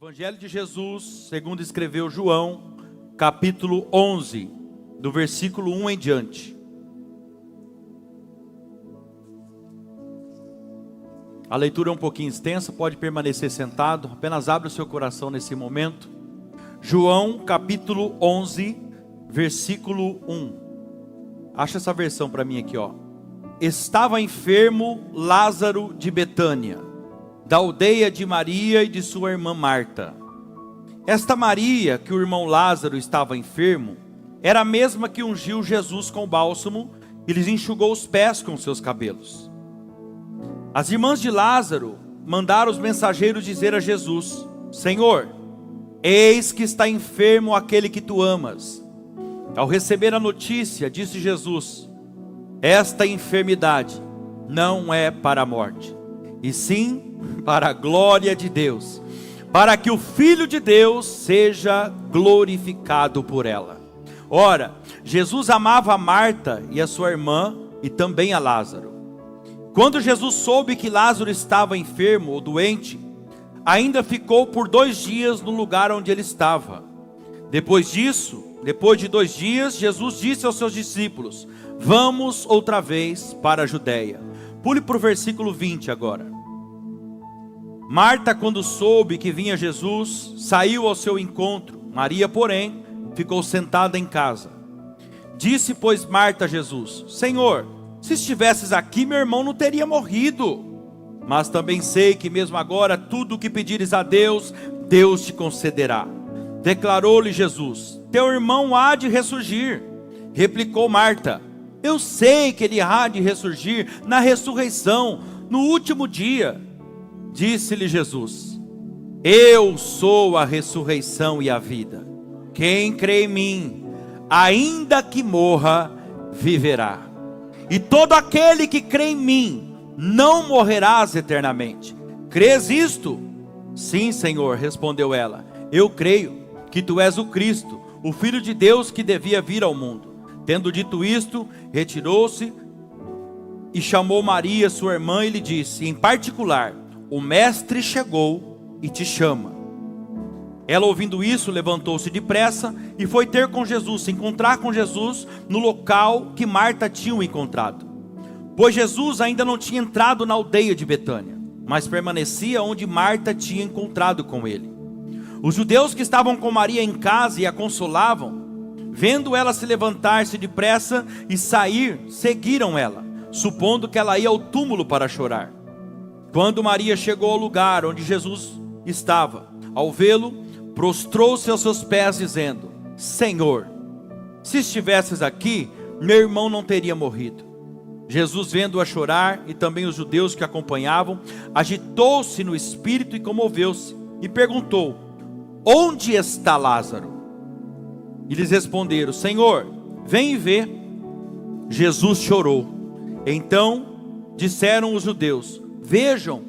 Evangelho de Jesus, segundo escreveu João, capítulo 11, do versículo 1 em diante. A leitura é um pouquinho extensa, pode permanecer sentado, apenas abre o seu coração nesse momento. João, capítulo 11, versículo 1. Acha essa versão para mim aqui, ó. Estava enfermo Lázaro de Betânia, da aldeia de Maria e de sua irmã Marta. Esta Maria, que o irmão Lázaro estava enfermo, era a mesma que ungiu Jesus com bálsamo e lhes enxugou os pés com seus cabelos. As irmãs de Lázaro mandaram os mensageiros dizer a Jesus: Senhor, eis que está enfermo aquele que tu amas. Ao receber a notícia, disse Jesus: esta enfermidade não é para a morte, e sim para a glória de Deus, para que o Filho de Deus seja glorificado por ela. Ora, Jesus amava a Marta e a sua irmã e também a Lázaro. Quando Jesus soube que Lázaro estava enfermo ou doente, ainda ficou por 2 dias no lugar onde ele estava. Depois de 2 dias, Jesus disse aos seus discípulos: vamos outra vez para a Judeia. Pule para o versículo 20 agora. Marta, quando soube que vinha Jesus, saiu ao seu encontro. Maria, porém, ficou sentada em casa. Disse, pois, Marta a Jesus: Senhor, se estivesses aqui, meu irmão não teria morrido. Mas também sei que mesmo agora, tudo o que pedires a Deus, Deus te concederá. Declarou-lhe Jesus: teu irmão há de ressurgir. Replicou Marta: eu sei que ele há de ressurgir na ressurreição, no último dia. Disse-lhe Jesus: eu sou a ressurreição e a vida. Quem crê em mim, ainda que morra, viverá. E todo aquele que crê em mim, não morrerás eternamente. Crês isto? Sim, Senhor, respondeu ela. Eu creio que tu és o Cristo, o Filho de Deus que devia vir ao mundo. Tendo dito isto, retirou-se e chamou Maria, sua irmã, e lhe disse, em particular: o mestre chegou e te chama. Ela, ouvindo isso, levantou-se depressa e foi ter com Jesus, se encontrar com Jesus no local que Marta tinha o encontrado. Pois Jesus ainda não tinha entrado na aldeia de Betânia, mas permanecia onde Marta tinha encontrado com ele. Os judeus que estavam com Maria em casa e a consolavam, vendo ela se levantar-se depressa e sair, seguiram ela, supondo que ela ia ao túmulo para chorar. Quando Maria chegou ao lugar onde Jesus estava, ao vê-lo, prostrou-se aos seus pés, dizendo: Senhor, se estivesses aqui, meu irmão não teria morrido. Jesus, vendo-a chorar, e também os judeus que a acompanhavam, agitou-se no espírito e comoveu-se, e perguntou: onde está Lázaro? E lhes responderam: Senhor, vem e vê. Jesus chorou. Então disseram os judeus: vejam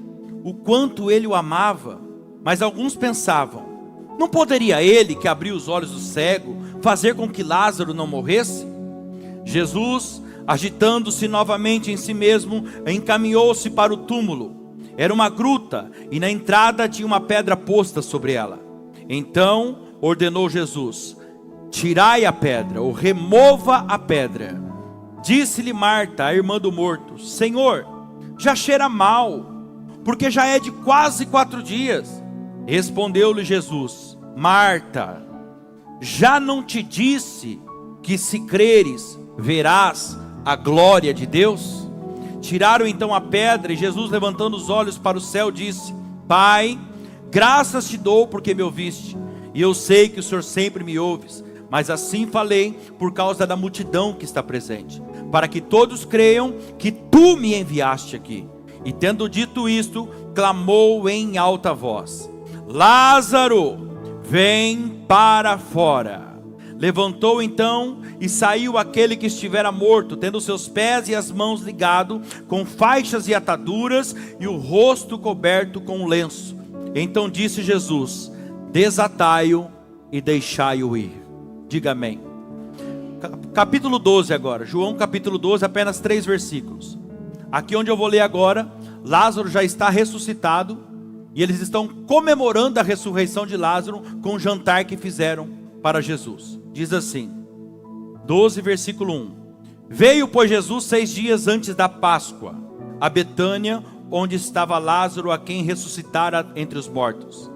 o quanto ele o amava. Mas alguns pensavam: não poderia ele, que abriu os olhos do cego, fazer com que Lázaro não morresse? Jesus, agitando-se novamente em si mesmo, encaminhou-se para o túmulo. Era uma gruta, e na entrada tinha uma pedra posta sobre ela. Então ordenou Jesus: tirai a pedra, ou remova a pedra. Disse-lhe Marta, a irmã do morto: Senhor, já cheira mal, porque já é de quase 4 dias. Respondeu-lhe Jesus: Marta, já não te disse que se creres, verás a glória de Deus? Tiraram então a pedra, e Jesus, levantando os olhos para o céu, disse: Pai, graças te dou porque me ouviste, e eu sei que o Senhor sempre me ouves, mas assim falei por causa da multidão que está presente, para que todos creiam que tu me enviaste aqui. E tendo dito isto, clamou em alta voz: Lázaro, vem para fora. Levantou então e saiu aquele que estivera morto, tendo seus pés e as mãos ligados com faixas e ataduras, e o rosto coberto com um lenço. Então disse Jesus: desatai-o e deixai-o ir. Diga amém. Capítulo 12 agora, João capítulo 12, apenas 3 versículos. Aqui onde eu vou ler agora, Lázaro já está ressuscitado, E eles estão comemorando a ressurreição de Lázaro com um jantar que fizeram para Jesus. Diz assim, 12 versículo 1. Veio, pois, Jesus 6 dias antes da Páscoa, a Betânia, onde estava Lázaro, a quem ressuscitara entre os mortos.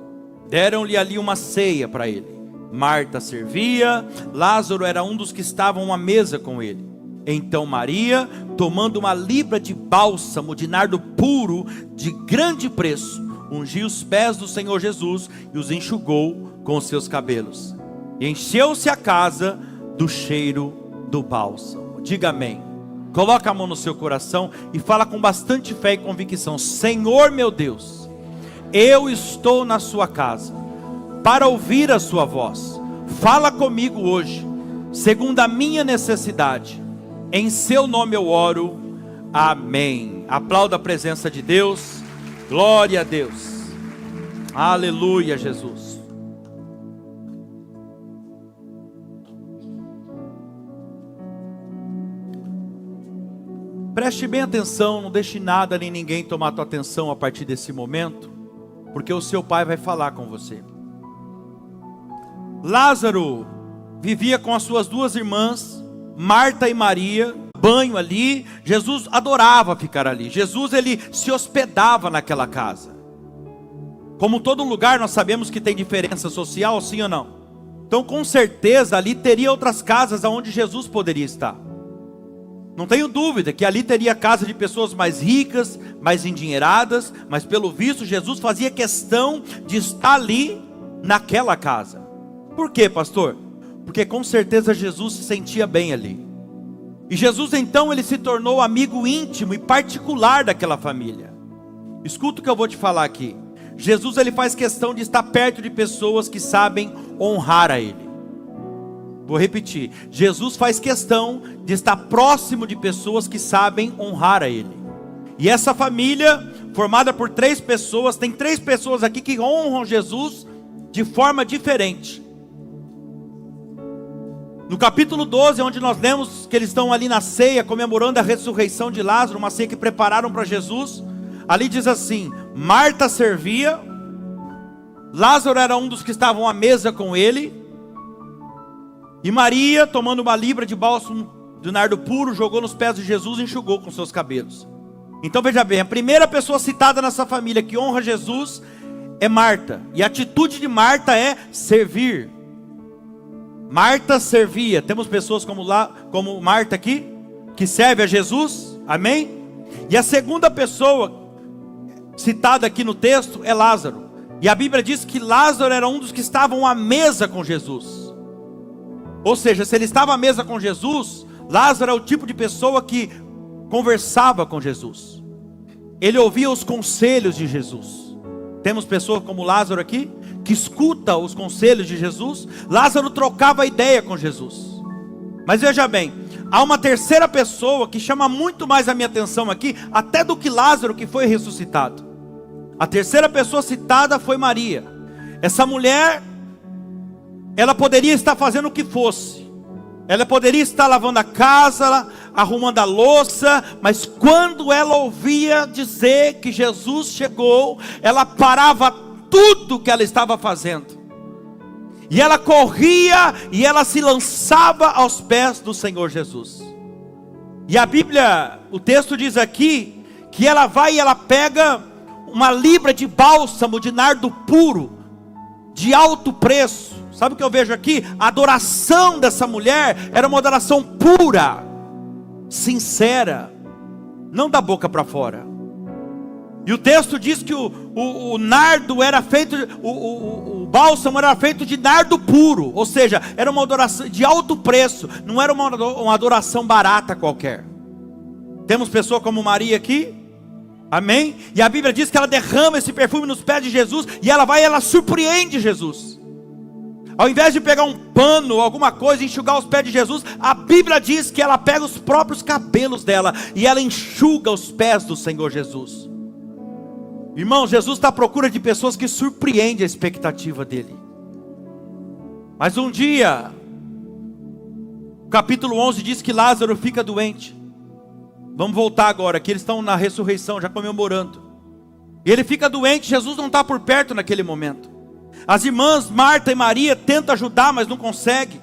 Deram-lhe ali uma ceia para ele. Marta servia, Lázaro era um dos que estavam à mesa com ele. Então Maria, tomando uma libra de bálsamo de nardo puro, de grande preço, ungiu os pés do Senhor Jesus e os enxugou com os seus cabelos. E encheu-se a casa do cheiro do bálsamo. Diga amém. Coloca a mão no seu coração e fala com bastante fé e convicção: Senhor meu Deus, eu estou na sua casa para ouvir a sua voz. Fala comigo hoje, segundo a minha necessidade. Em seu nome eu oro. Amém. Aplauda a presença de Deus. Glória a Deus. Aleluia, Jesus. Preste bem atenção, não deixe nada nem ninguém tomar a tua atenção a partir desse momento, porque o seu pai vai falar com você. Lázaro vivia com as suas duas irmãs, Marta e Maria, banho ali. Jesus adorava ficar ali. Jesus, ele se hospedava naquela casa. Como todo lugar, nós sabemos que tem diferença social, sim ou não? Então, com certeza, ali teria outras casas onde Jesus poderia estar. Não tenho dúvida que ali teria casa de pessoas mais ricas, mais endinheiradas, mas pelo visto Jesus fazia questão de estar ali naquela casa. Por quê, pastor? Porque com certeza Jesus se sentia bem ali. E Jesus então, ele se tornou amigo íntimo e particular daquela família. Escuta o que eu vou te falar aqui. Jesus, ele faz questão de estar perto de pessoas que sabem honrar a ele. Vou repetir, Jesus faz questão de estar próximo de pessoas que sabem honrar a ele. E essa família, formada por 3 pessoas, tem 3 pessoas aqui que honram Jesus de forma diferente. No capítulo 12, onde nós lemos que eles estão ali na ceia, comemorando a ressurreição de Lázaro, uma ceia que prepararam para Jesus. Ali diz assim, Marta servia, Lázaro era um dos que estavam à mesa com ele, e Maria, tomando uma libra de bálsamo de nardo puro, jogou nos pés de Jesus e enxugou com seus cabelos. Então veja bem, a primeira pessoa citada nessa família que honra Jesus é Marta, e a atitude de Marta é servir. Marta servia. Temos pessoas como Marta aqui, que serve a Jesus, amém? E a segunda pessoa citada aqui no texto é Lázaro. E a Bíblia diz que Lázaro era um dos que estavam à mesa com Jesus. Ou seja, se ele estava à mesa com Jesus, Lázaro é o tipo de pessoa que conversava com Jesus. Ele ouvia os conselhos de Jesus. Temos pessoas como Lázaro aqui, que escuta os conselhos de Jesus. Lázaro trocava ideia com Jesus. Mas veja bem, há uma terceira pessoa que chama muito mais a minha atenção aqui, até do que Lázaro, que foi ressuscitado. A terceira pessoa citada foi Maria. Essa mulher, ela poderia estar fazendo o que fosse. Ela poderia estar lavando a casa, arrumando a louça, mas quando ela ouvia dizer que Jesus chegou, ela parava tudo que ela estava fazendo, e ela corria e ela se lançava aos pés do Senhor Jesus. E a Bíblia, o texto diz aqui, que ela vai e ela pega uma libra de bálsamo de nardo puro, de alto preço. Sabe o que eu vejo aqui? A adoração dessa mulher era uma adoração pura, sincera, não da boca para fora. E o texto diz que o nardo era feito, o bálsamo era feito de nardo puro, ou seja, era uma adoração de alto preço, não era uma adoração barata qualquer. Temos pessoa como Maria aqui, amém? E a Bíblia diz que ela derrama esse perfume nos pés de Jesus, e ela vai e ela surpreende Jesus. Ao invés de pegar um pano ou alguma coisa e enxugar os pés de Jesus, a Bíblia diz que ela pega os próprios cabelos dela e ela enxuga os pés do Senhor Jesus. Irmão, Jesus está à procura de pessoas que surpreendem a expectativa dele. Mas um dia, o capítulo 11 diz que Lázaro fica doente. Vamos voltar agora, que eles estão na ressurreição, já comemorando. E ele fica doente, Jesus não está por perto naquele momento. As irmãs Marta e Maria tentam ajudar, mas não conseguem.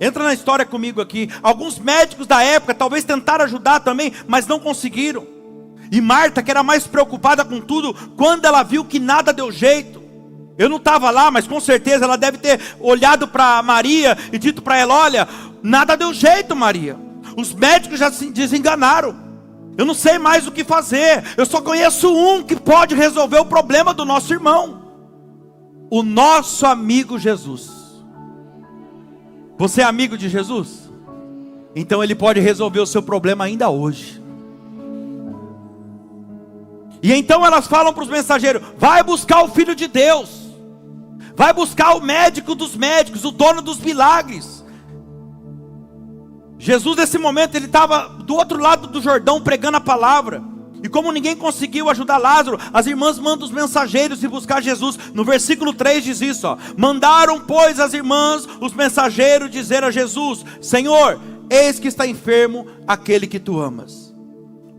Entra na história comigo aqui. Alguns médicos da época talvez tentaram ajudar também, mas não conseguiram. E Marta, que era mais preocupada com tudo, quando ela viu que nada deu jeito. Eu não estava lá, mas com certeza ela deve ter olhado para Maria e dito para ela: olha, nada deu jeito, Maria. Os médicos já se desenganaram. Eu não sei mais o que fazer. Eu só conheço um que pode resolver o problema do nosso irmão. O nosso amigo Jesus. Você é amigo de Jesus? Então ele pode resolver o seu problema ainda hoje. E então elas falam para os mensageiros: vai buscar o Filho de Deus. Vai buscar o médico dos médicos, o dono dos milagres. Jesus nesse momento ele estava do outro lado do Jordão pregando a palavra. E como ninguém conseguiu ajudar Lázaro, as irmãs mandam os mensageiros ir buscar Jesus. No versículo 3 diz isso, ó: mandaram, pois, as irmãs, os mensageiros, dizer a Jesus: Senhor, eis que está enfermo aquele que tu amas.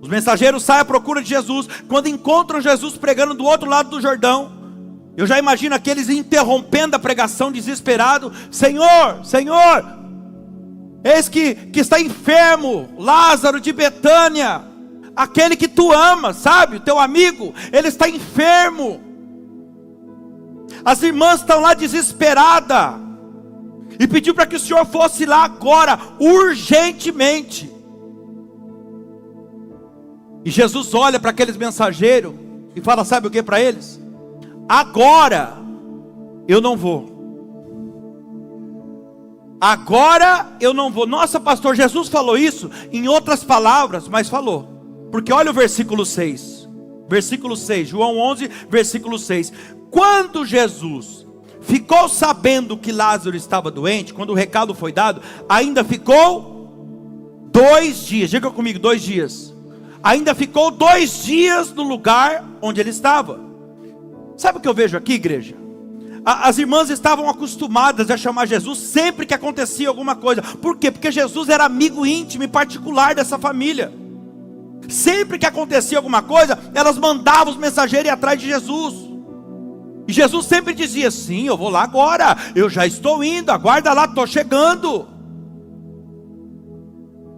Os mensageiros saem à procura de Jesus. Quando encontram Jesus pregando do outro lado do Jordão, eu já imagino aqueles interrompendo a pregação desesperado: Senhor, Senhor, eis que está enfermo Lázaro de Betânia, aquele que tu amas, sabe, o teu amigo, ele está enfermo. As irmãs estão lá desesperadas, e pediu para que o Senhor fosse lá agora, urgentemente. E Jesus olha para aqueles mensageiros e fala: sabe o que para eles? Agora eu não vou. Agora eu não vou. Nossa, pastor, Jesus falou isso em outras palavras, mas falou. Porque olha o versículo 6. Versículo 6, João 11, versículo 6. Quando Jesus ficou sabendo que Lázaro estava doente, quando o recado foi dado, ainda ficou 2 dias. Diga comigo, 2 dias. Ainda ficou 2 dias no lugar onde ele estava. Sabe o que eu vejo aqui, igreja? As irmãs estavam acostumadas a chamar Jesus sempre que acontecia alguma coisa. Por quê? Porque Jesus era amigo íntimo e particular dessa família. Sempre que acontecia alguma coisa, elas mandavam os mensageiros ir atrás de Jesus. E Jesus sempre dizia: sim, eu vou lá agora, eu já estou indo, aguarda lá, estou chegando.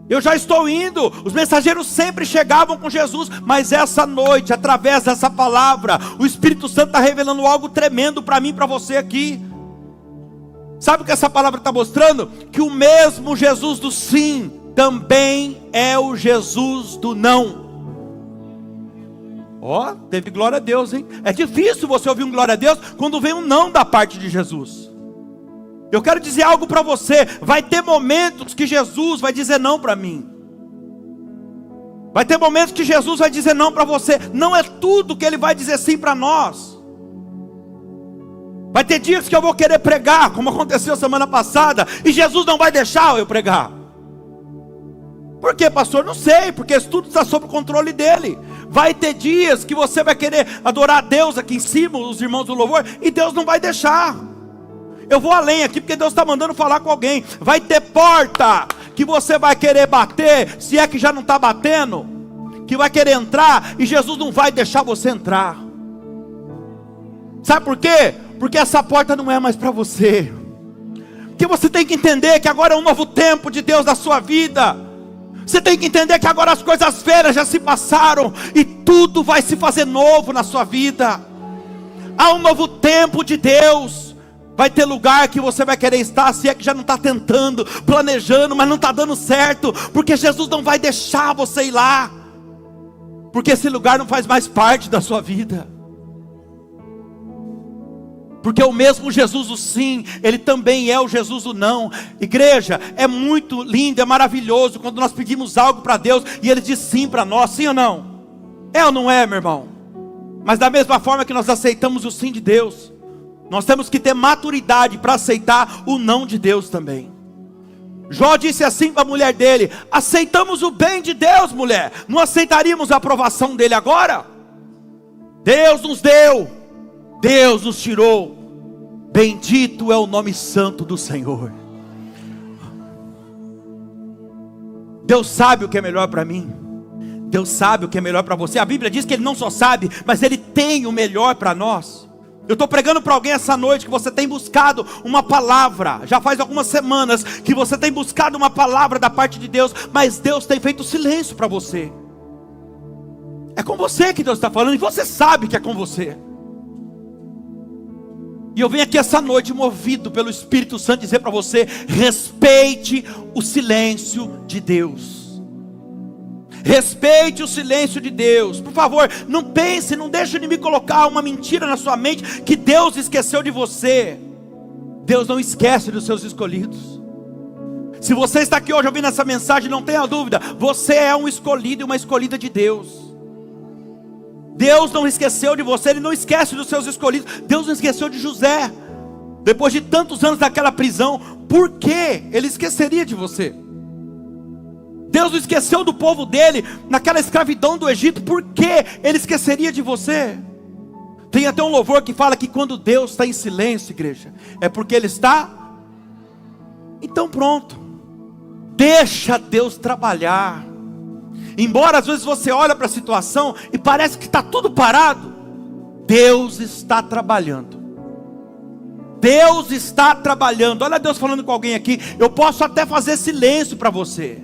Eu já estou indo. Os mensageiros sempre chegavam com Jesus. Mas essa noite, através dessa palavra, o Espírito Santo está revelando algo tremendo para mim e para você aqui. Sabe o que essa palavra está mostrando? Que o mesmo Jesus do sim também é o Jesus do não. Ó, teve glória a Deus, hein? É difícil você ouvir um glória a Deus quando vem um não da parte de Jesus. Eu quero dizer algo para você: vai ter momentos que Jesus vai dizer não para mim. Vai ter momentos que Jesus vai dizer não para você. Não é tudo que Ele vai dizer sim para nós. Vai ter dias que eu vou querer pregar, como aconteceu semana passada, e Jesus não vai deixar eu pregar. Por quê, pastor? Não sei, porque isso tudo está sob o controle dele. Vai ter dias que você vai querer adorar a Deus aqui em cima, os irmãos do louvor, e Deus não vai deixar. Eu vou além aqui, porque Deus está mandando falar com alguém. Vai ter porta que você vai querer bater, se é que já não está batendo, que vai querer entrar, e Jesus não vai deixar você entrar. Sabe por quê? Porque essa porta não é mais para você. Porque você tem que entender que agora é um novo tempo de Deus na sua vida. Você tem que entender que agora as coisas velhas já se passaram e tudo vai se fazer novo na sua vida. Há um novo tempo de Deus. Vai ter lugar que você vai querer estar, se é que já não está tentando, planejando, mas não está dando certo, porque Jesus não vai deixar você ir lá, porque esse lugar não faz mais parte da sua vida. Porque o mesmo Jesus do sim, Ele também é o Jesus do não. Igreja, é muito lindo, é maravilhoso quando nós pedimos algo para Deus e Ele diz sim para nós, sim ou não? É ou não é, meu irmão? Mas da mesma forma que nós aceitamos o sim de Deus, nós temos que ter maturidade para aceitar o não de Deus também. Jó disse assim para a mulher dele: aceitamos o bem de Deus, mulher, não aceitaríamos a aprovação dele agora? Deus nos deu, Deus nos tirou, bendito é o nome santo do Senhor. Deus sabe o que é melhor para mim. Deus sabe o que é melhor para você. A Bíblia diz que Ele não só sabe, mas Ele tem o melhor para nós. Eu estou pregando para alguém essa noite que você tem buscado uma palavra. Já faz algumas semanas que você tem buscado uma palavra da parte de Deus, mas Deus tem feito silêncio para você. É com você que Deus está falando, e você sabe que é com você. E eu venho aqui essa noite movido pelo Espírito Santo dizer para você: respeite o silêncio de Deus. Respeite o silêncio de Deus. Por favor, não pense, não deixe de me colocar uma mentira na sua mente que Deus esqueceu de você. Deus não esquece dos seus escolhidos. Se você está aqui hoje ouvindo essa mensagem, não tenha dúvida, você é um escolhido e uma escolhida de Deus. Deus não esqueceu de você, Ele não esquece dos seus escolhidos. Deus não esqueceu de José. Depois de tantos anos naquela prisão, por que Ele esqueceria de você? Deus não esqueceu do povo dele naquela escravidão do Egito, por que Ele esqueceria de você? Tem até um louvor que fala que quando Deus está em silêncio, igreja, é porque Ele está. Então pronto, deixa Deus trabalhar. Embora às vezes você olha para a situação e parece que está tudo parado, Deus está trabalhando. Deus está trabalhando. Olha Deus falando com alguém aqui: eu posso até fazer silêncio para você,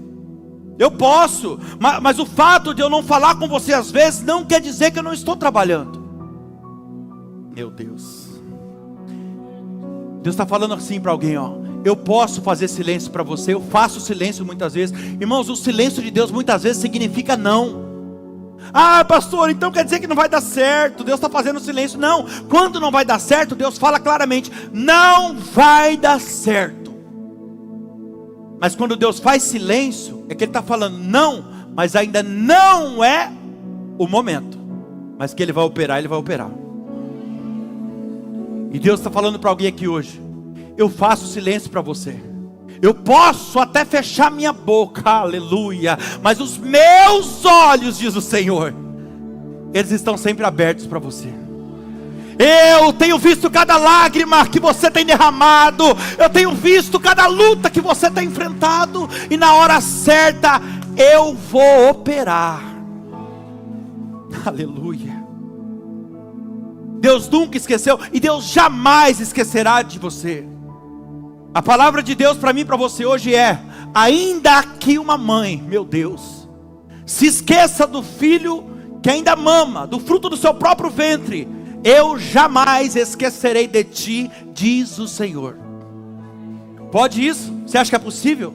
eu posso, mas o fato de eu não falar com você às vezes não quer dizer que eu não estou trabalhando. Meu Deus, Deus está falando assim para alguém, ó: eu posso fazer silêncio para você, eu faço silêncio muitas vezes. Irmãos, o silêncio de Deus muitas vezes significa não. Ah, pastor, então quer dizer que não vai dar certo, Deus está fazendo silêncio. Não, quando não vai dar certo, Deus fala claramente: não vai dar certo. Mas quando Deus faz silêncio, é que Ele está falando não, mas ainda não é o momento. Mas que Ele vai operar, Ele vai operar. E Deus está falando para alguém aqui hoje: eu faço silêncio para você. Eu posso até fechar minha boca, aleluia, mas os meus olhos, diz o Senhor, eles estão sempre abertos para você. Eu tenho visto cada lágrima que você tem derramado, eu tenho visto cada luta que você tem enfrentado, e na hora certa eu vou operar. Aleluia. Deus nunca esqueceu, e Deus jamais esquecerá de você. A palavra de Deus para mim e para você hoje é: ainda que uma mãe, meu Deus, se esqueça do filho que ainda mama, do fruto do seu próprio ventre, eu jamais esquecerei de ti, diz o Senhor. Pode isso? Você acha que é possível?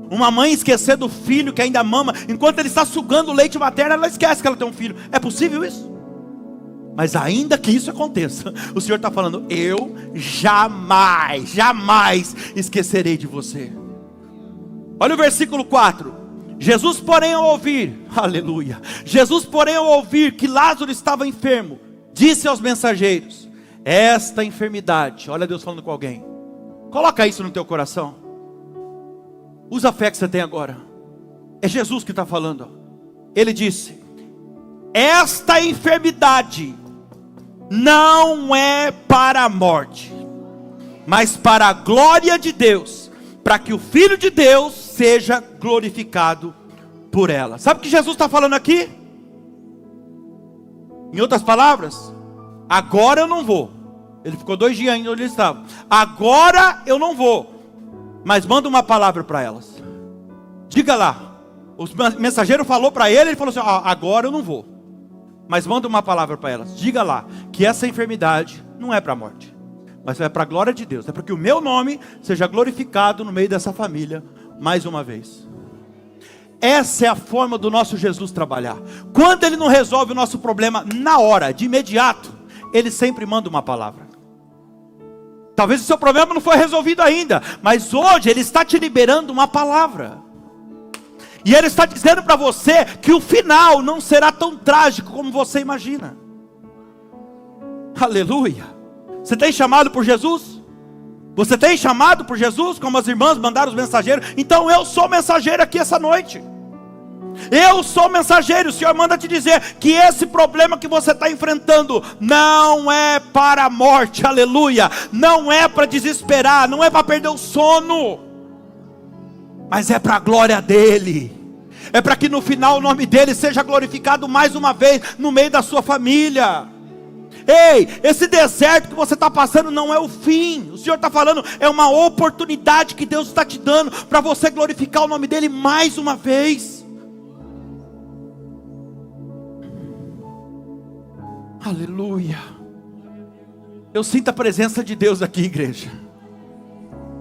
Uma mãe esquecer do filho que ainda mama, enquanto ele está sugando o leite materno, ela esquece que ela tem um filho. É possível isso? Mas ainda que isso aconteça, o Senhor está falando: eu jamais, jamais esquecerei de você. Olha o versículo 4. Jesus, porém, ao ouvir, aleluia, Jesus, porém, ao ouvir que Lázaro estava enfermo, disse aos mensageiros: esta enfermidade, olha Deus falando com alguém, coloca isso no teu coração, usa a fé que você tem agora, é Jesus que está falando. Ele disse: esta enfermidade não é para a morte, mas para a glória de Deus, para que o Filho de Deus seja glorificado por ela. Sabe o que Jesus está falando aqui? Em outras palavras, agora eu não vou. Ele ficou 2 dias ainda onde ele estava. Agora eu não vou, mas manda uma palavra para elas. Diga lá. O mensageiro falou para ele, ele falou assim: agora eu não vou, mas manda uma palavra para elas. Diga lá que essa enfermidade não é para a morte, mas é para a glória de Deus. É para que o meu nome seja glorificado no meio dessa família mais uma vez. Essa é a forma do nosso Jesus trabalhar. Quando Ele não resolve o nosso problema na hora, de imediato, Ele sempre manda uma palavra. Talvez o seu problema não foi resolvido ainda, mas hoje Ele está te liberando uma palavra. E Ele está dizendo para você que o final não será tão trágico como você imagina. Aleluia. Você tem chamado por Jesus? Você tem chamado por Jesus, como as irmãs mandaram os mensageiros? Então eu sou mensageiro aqui essa noite. Eu sou mensageiro. O Senhor manda te dizer que esse problema que você está enfrentando não é para a morte, aleluia. Não é para desesperar, não é para perder o sono, mas é para a glória dEle. é para que no final o nome dele seja glorificado mais uma vez no meio da sua família. Ei, esse deserto que você está passando não é o fim. O Senhor está falando, é uma oportunidade que Deus está te dando para você glorificar o nome dele mais uma vez. Aleluia. Eu sinto a presença de Deus aqui, igreja.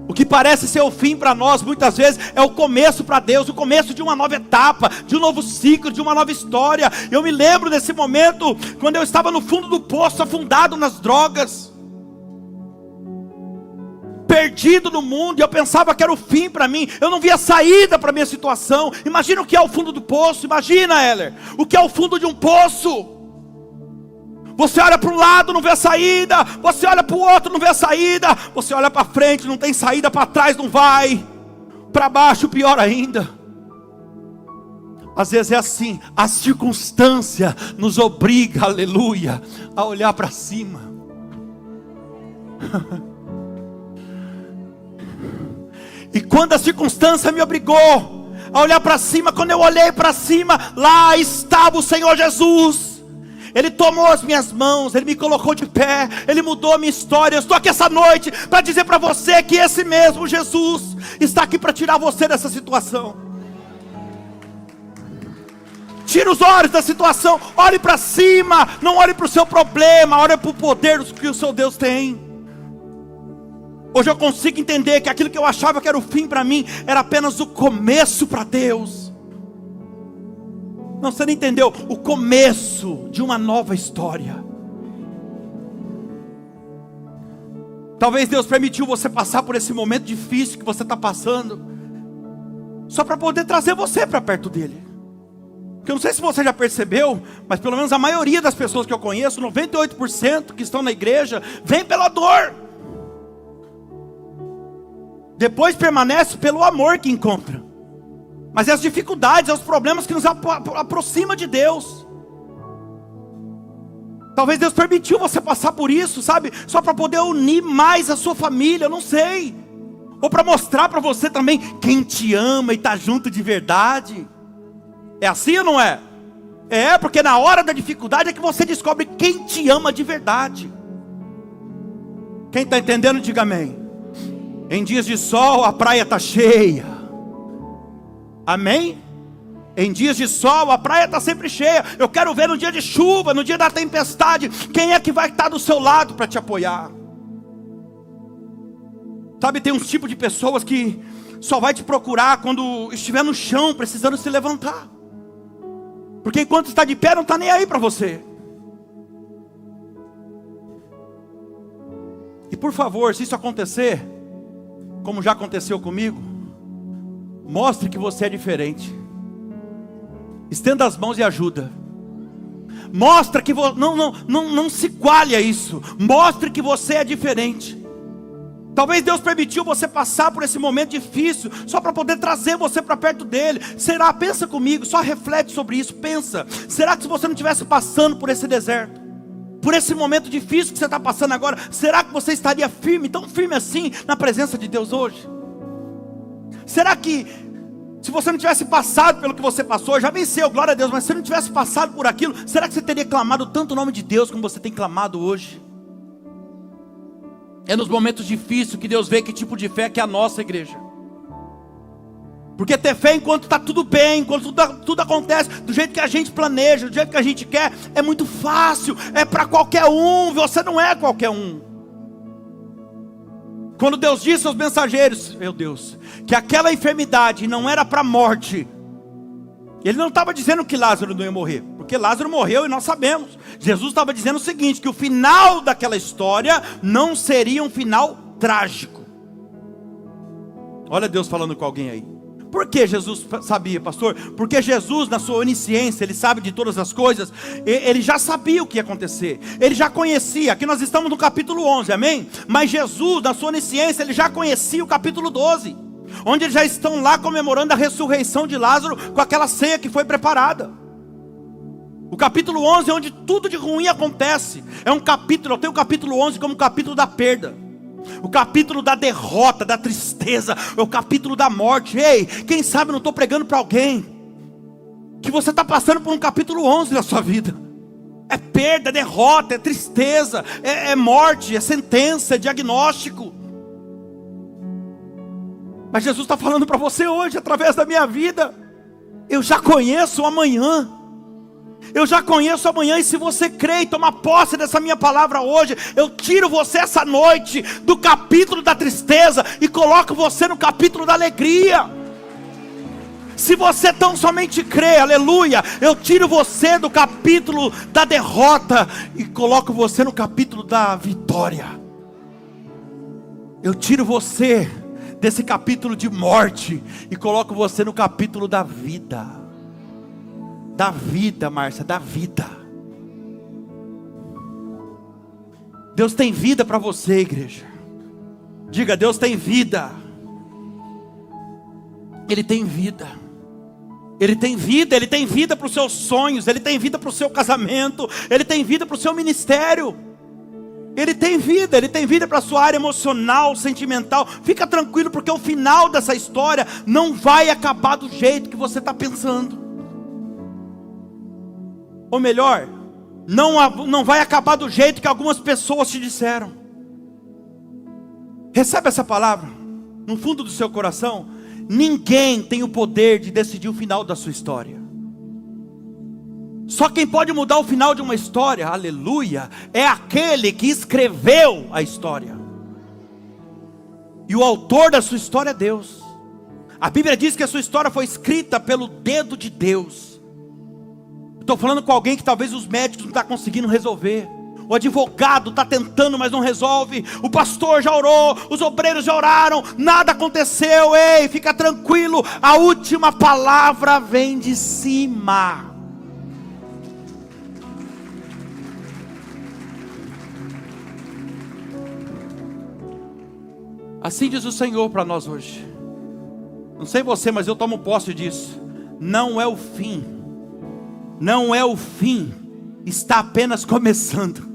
O que parece ser o fim para nós, muitas vezes, é o começo para Deus, o começo de uma nova etapa, de um novo ciclo, de uma nova história. Eu me lembro desse momento, quando eu estava no fundo do poço, afundado nas drogas, perdido no mundo, e eu pensava que era o fim para mim. Eu não via saída para a minha situação. Imagina o que é o fundo do poço, imagina, Heller, o que é o fundo de um poço. Você olha para um lado, não vê saída. Você olha para o outro, não vê saída. Você olha para frente, não tem saída. Para trás não vai. Para baixo, pior ainda. Às vezes é assim. A circunstância nos obriga, aleluia, a olhar para cima. E quando a circunstância me obrigou a olhar para cima, quando eu olhei para cima, lá estava o Senhor Jesus. Ele tomou as minhas mãos, Ele me colocou de pé, Ele mudou a minha história. Eu estou aqui essa noite para dizer para você que esse mesmo Jesus está aqui para tirar você dessa situação. Tira os olhos da situação, olhe para cima, não olhe para o seu problema, olhe para o poder que o seu Deus tem. Hoje eu consigo entender que aquilo que eu achava que era o fim para mim, era apenas o começo para Deus. Não, você não entendeu, o começo de uma nova história. Talvez Deus permitiu você passar por esse momento difícil que você está passando, só para poder trazer você para perto dele. Porque eu não sei se você já percebeu, mas pelo menos a maioria das pessoas que eu conheço, 98% que estão na igreja, vem pela dor. Depois permanece pelo amor que encontra. Mas é as dificuldades, é os problemas que nos aproximam de Deus. Talvez Deus permitiu você passar por isso, sabe? Só para poder unir mais a sua família, eu não sei. Ou para mostrar para você também quem te ama e está junto de verdade. É assim ou não é? É, porque na hora da dificuldade é que você descobre quem te ama de verdade. Quem está entendendo, diga amém. Em dias de sol a praia está cheia. Amém? Em dias de sol a praia está sempre cheia. Eu quero ver no dia de chuva, no dia da tempestade, quem é que vai estar do seu lado para te apoiar. Sabe, tem uns tipos de pessoas que só vai te procurar quando estiver no chão, precisando se levantar. Porque enquanto está de pé não está nem aí para você. E por favor, se isso acontecer, como já aconteceu comigo, mostre que você é diferente. Estenda as mãos e ajuda. Mostra que não se iguale a isso. Mostre que você é diferente. Talvez Deus permitiu você passar por esse momento difícil só para poder trazer você para perto dele. Será? Pensa comigo, só reflete sobre isso, pensa. Será que se você não estivesse passando por esse deserto, por esse momento difícil que você está passando agora, será que você estaria firme, tão firme assim, na presença de Deus hoje? Será que, se você não tivesse passado pelo que você passou, já venceu, glória a Deus, mas se você não tivesse passado por aquilo, será que você teria clamado tanto o nome de Deus como você tem clamado hoje? É nos momentos difíceis que Deus vê que tipo de fé que é a nossa, igreja. Porque ter fé enquanto está tudo bem, enquanto tudo acontece do jeito que a gente planeja, do jeito que a gente quer, é muito fácil, é para qualquer um, você não é qualquer um. Quando Deus disse aos mensageiros, meu Deus, que aquela enfermidade não era para a morte, Ele não estava dizendo que Lázaro não ia morrer, porque Lázaro morreu e nós sabemos. Jesus estava dizendo o seguinte, que o final daquela história não seria um final trágico. Olha Deus falando com alguém aí. Por que Jesus sabia, pastor? Porque Jesus, na sua onisciência, Ele sabe de todas as coisas. Ele já sabia o que ia acontecer. Ele já conhecia. Aqui nós estamos no capítulo 11, amém? Mas Jesus, na sua onisciência, Ele já conhecia o capítulo 12, onde eles já estão lá comemorando a ressurreição de Lázaro com aquela ceia que foi preparada. O capítulo 11 é onde tudo de ruim acontece. É um capítulo, eu tenho o capítulo 11 como o capítulo da perda, o capítulo da derrota, da tristeza, é o capítulo da morte. Ei, quem sabe eu não estou pregando para alguém que você está passando por um capítulo 11 da sua vida. É perda, é derrota, é tristeza, é morte, é sentença, é diagnóstico. Mas Jesus está falando para você hoje, através da minha vida: eu já conheço o amanhã. Eu já conheço amanhã, e se você crê e toma posse dessa minha palavra hoje, eu tiro você essa noite do capítulo da tristeza e coloco você no capítulo da alegria. Se você tão somente crê, aleluia, eu tiro você do capítulo da derrota e coloco você no capítulo da vitória. Eu tiro você desse capítulo de morte e coloco você no capítulo da vida. Da vida, Márcia, da vida. Deus tem vida para você, igreja. Diga: Deus tem vida. Ele tem vida. Ele tem vida, Ele tem vida para os seus sonhos, Ele tem vida para o seu casamento, Ele tem vida para o seu ministério. Ele tem vida para a sua área emocional, sentimental. Fica tranquilo, porque o final dessa história não vai acabar do jeito que você está pensando. Ou melhor, não vai acabar do jeito que algumas pessoas te disseram. Recebe essa palavra no fundo do seu coração. Ninguém tem o poder de decidir o final da sua história. Só quem pode mudar o final de uma história, aleluia, é aquele que escreveu a história. E o autor da sua história é Deus. A Bíblia diz que a sua história foi escrita pelo dedo de Deus. Estou falando com alguém que talvez os médicos não estão conseguindo resolver. O advogado está tentando, mas não resolve. O pastor já orou, os obreiros já oraram, nada aconteceu. Ei, fica tranquilo, a última palavra vem de cima. Assim diz o Senhor para nós hoje. Não sei você, mas eu tomo posse disso. Não é o fim. Não é o fim, está apenas começando.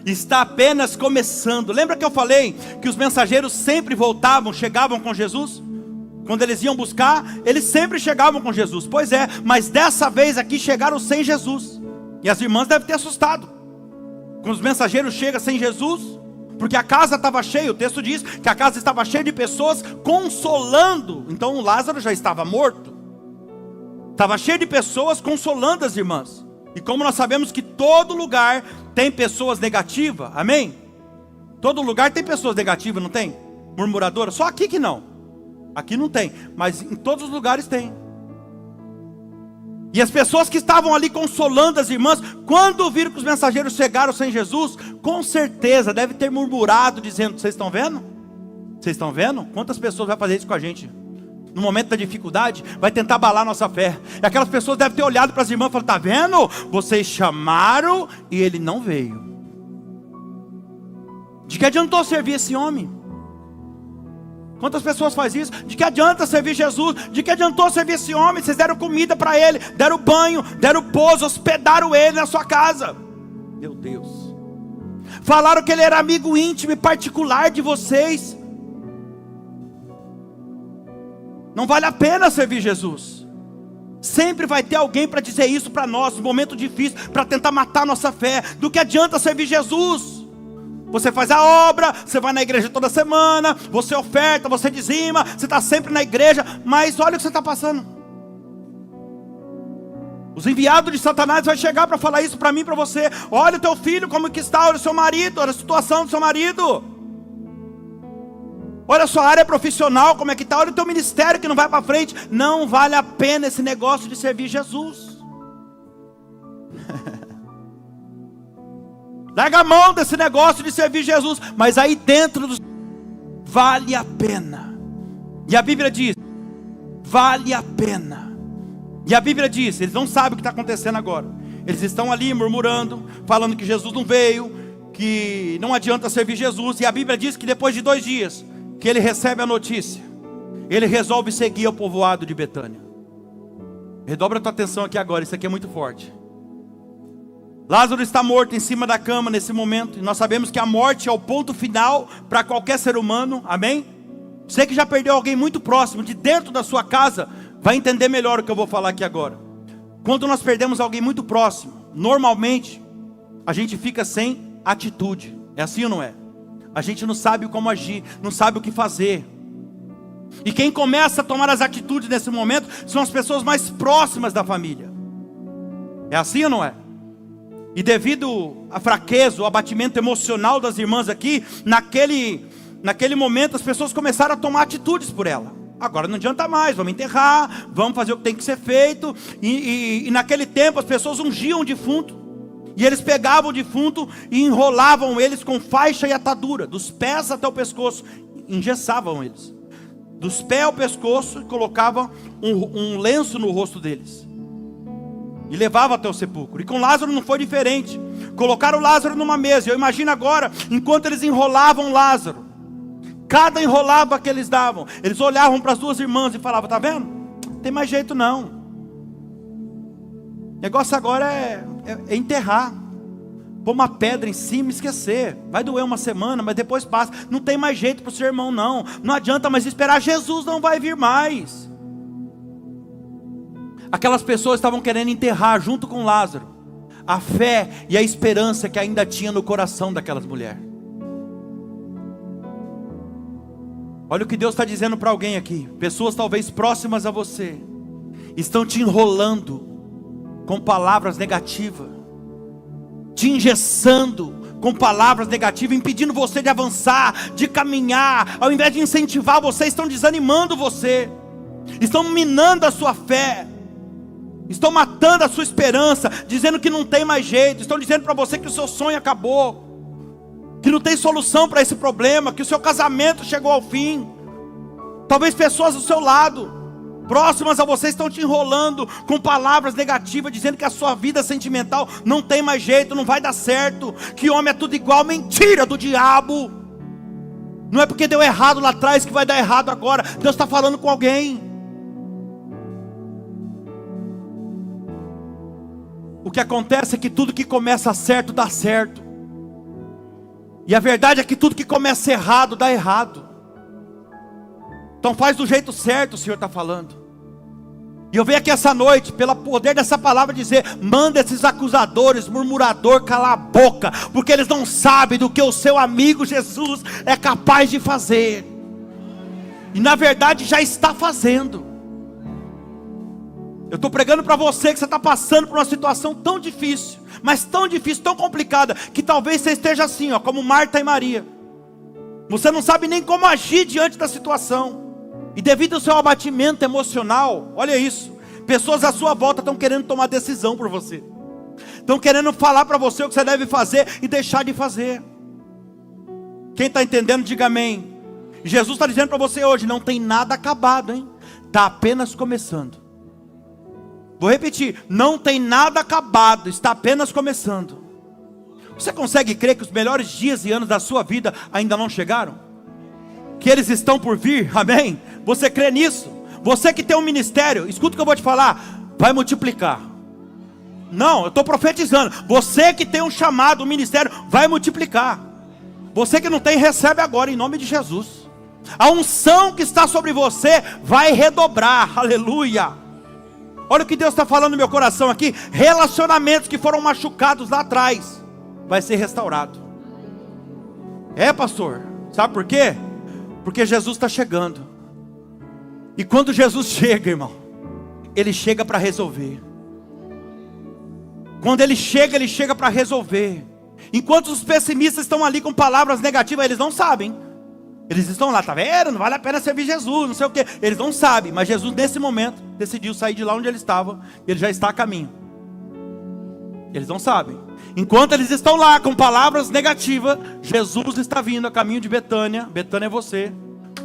Está apenas começando. Lembra que eu falei que os mensageiros sempre voltavam, chegavam com Jesus? Quando eles iam buscar, eles sempre chegavam com Jesus. Pois é, mas dessa vez aqui chegaram sem Jesus. E as irmãs devem ter assustado. Quando os mensageiros chegam sem Jesus, porque a casa estava cheia. O texto diz que a casa estava cheia de pessoas consolando. Então o Lázaro já estava morto. Estava cheio de pessoas consolando as irmãs. E como nós sabemos que todo lugar tem pessoas negativas, amém? Todo lugar tem pessoas negativas, não tem? Murmuradoras, só aqui que não. Aqui não tem, mas em todos os lugares tem. E as pessoas que estavam ali consolando as irmãs, quando viram que os mensageiros chegaram sem Jesus, com certeza deve ter murmurado, dizendo: vocês estão vendo? Vocês estão vendo? Quantas pessoas vai fazer isso com a gente? No momento da dificuldade, vai tentar abalar nossa fé. E aquelas pessoas devem ter olhado para as irmãs e falado: está vendo? Vocês chamaram e ele não veio. De que adiantou servir esse homem? Quantas pessoas fazem isso? De que adianta servir Jesus? De que adiantou servir esse homem? Vocês deram comida para ele, deram banho, deram pouso, hospedaram ele na sua casa. Meu Deus. Falaram que ele era amigo íntimo e particular de vocês. Não vale a pena servir Jesus. Sempre vai ter alguém para dizer isso para nós, no momento difícil, para tentar matar a nossa fé. Do que adianta servir Jesus? Você faz a obra, você vai na igreja toda semana, você oferta, você dizima, você está sempre na igreja, mas olha o que você está passando. Os enviados de Satanás vão chegar para falar isso para mim e para você. Olha o teu filho como que está, olha o seu marido, olha a situação do seu marido. Olha a sua área profissional, como é que está? Olha o teu ministério que não vai para frente. Não vale a pena esse negócio de servir Jesus. Larga a mão desse negócio de servir Jesus. Mas aí dentro vale a pena. E a Bíblia diz: vale a pena. E a Bíblia diz, eles não sabem o que está acontecendo agora. Eles estão ali murmurando, falando que Jesus não veio, que não adianta servir Jesus. E a Bíblia diz que depois de 2 dias que ele recebe a notícia, ele resolve seguir ao povoado de Betânia. Redobra a tua atenção aqui agora, isso aqui é muito forte. Lázaro está morto em cima da cama nesse momento, e nós sabemos que a morte é o ponto final para qualquer ser humano, amém? Você que já perdeu alguém muito próximo, de dentro da sua casa, vai entender melhor o que eu vou falar aqui agora. Quando nós perdemos alguém muito próximo, normalmente a gente fica sem atitude. É assim ou não é? A gente não sabe como agir, não sabe o que fazer. E quem começa a tomar as atitudes nesse momento são as pessoas mais próximas da família. É assim ou não é? E devido à fraqueza, o abatimento emocional das irmãs aqui, naquele momento as pessoas começaram a tomar atitudes por ela. Agora não adianta mais, vamos enterrar, vamos fazer o que tem que ser feito. E naquele tempo as pessoas ungiam o defunto. E eles pegavam o defunto e enrolavam eles com faixa e atadura, dos pés até o pescoço, engessavam eles. Dos pés ao pescoço, colocavam um lenço no rosto deles. E levavam até o sepulcro. E com Lázaro não foi diferente. Colocaram Lázaro numa mesa. Eu imagino agora, enquanto eles enrolavam Lázaro, cada enrolava que eles davam, eles olhavam para as duas irmãs e falavam: tá vendo? Não tem mais jeito não. O negócio agora é enterrar. Pôr uma pedra em cima e esquecer. Vai doer uma semana, mas depois passa. Não tem mais jeito para o seu irmão não. Não adianta mais esperar, Jesus não vai vir mais. Aquelas pessoas estavam querendo enterrar junto com Lázaro a fé e a esperança que ainda tinha no coração daquelas mulheres. Olha o que Deus está dizendo para alguém aqui. Pessoas talvez próximas a você estão te enrolando com palavras negativas, te engessando com palavras negativas, impedindo você de avançar, de caminhar. Ao invés de incentivar você, estão desanimando você, estão minando a sua fé, estão matando a sua esperança, dizendo que não tem mais jeito, estão dizendo para você que o seu sonho acabou, que não tem solução para esse problema, que o seu casamento chegou ao fim. Talvez pessoas do seu lado, próximas a você, estão te enrolando com palavras negativas, dizendo que a sua vida sentimental não tem mais jeito, não vai dar certo, que homem é tudo igual. Mentira do diabo. Não é porque deu errado lá atrás que vai dar errado agora. Deus está falando com alguém. O que acontece é que tudo que começa certo dá certo, e a verdade é que tudo que começa errado dá errado. Então faz do jeito certo, o Senhor está falando. E eu venho aqui essa noite, pelo poder dessa palavra, dizer: manda esses acusadores, murmurador, calar a boca, porque eles não sabem do que o seu amigo Jesus é capaz de fazer, e na verdade já está fazendo. Eu estou pregando para você que você está passando por uma situação tão difícil, mas tão difícil, tão complicada, que talvez você esteja assim, ó, como Marta e Maria. Você não sabe nem como agir diante da situação. E devido ao seu abatimento emocional, olha isso, pessoas à sua volta estão querendo tomar decisão por você. Estão querendo falar para você o que você deve fazer e deixar de fazer. Quem está entendendo, diga amém. Jesus está dizendo para você hoje: não tem nada acabado, hein? Está apenas começando. Vou repetir: não tem nada acabado, está apenas começando. Você consegue crer que os melhores dias e anos da sua vida ainda não chegaram? Que eles estão por vir, amém? Você crê nisso? Você que tem um ministério, escuta o que eu vou te falar, vai multiplicar. Não, eu estou profetizando. Você que tem um chamado, um ministério, vai multiplicar. Você que não tem, recebe agora em nome de Jesus. A unção que está sobre você vai redobrar, aleluia. Olha o que Deus está falando no meu coração aqui. Relacionamentos que foram machucados lá atrás vai ser restaurado. É, pastor, sabe por quê? Porque Jesus está chegando. E quando Jesus chega, irmão, Ele chega para resolver. Quando Ele chega para resolver. Enquanto os pessimistas estão ali com palavras negativas, eles não sabem. Eles estão lá, tá vendo? Não vale a pena servir Jesus, não sei o que. Eles não sabem, mas Jesus nesse momento decidiu sair de lá onde ele estava. Ele já está a caminho. Eles não sabem. Enquanto eles estão lá com palavras negativas, Jesus está vindo a caminho de Betânia. Betânia é você,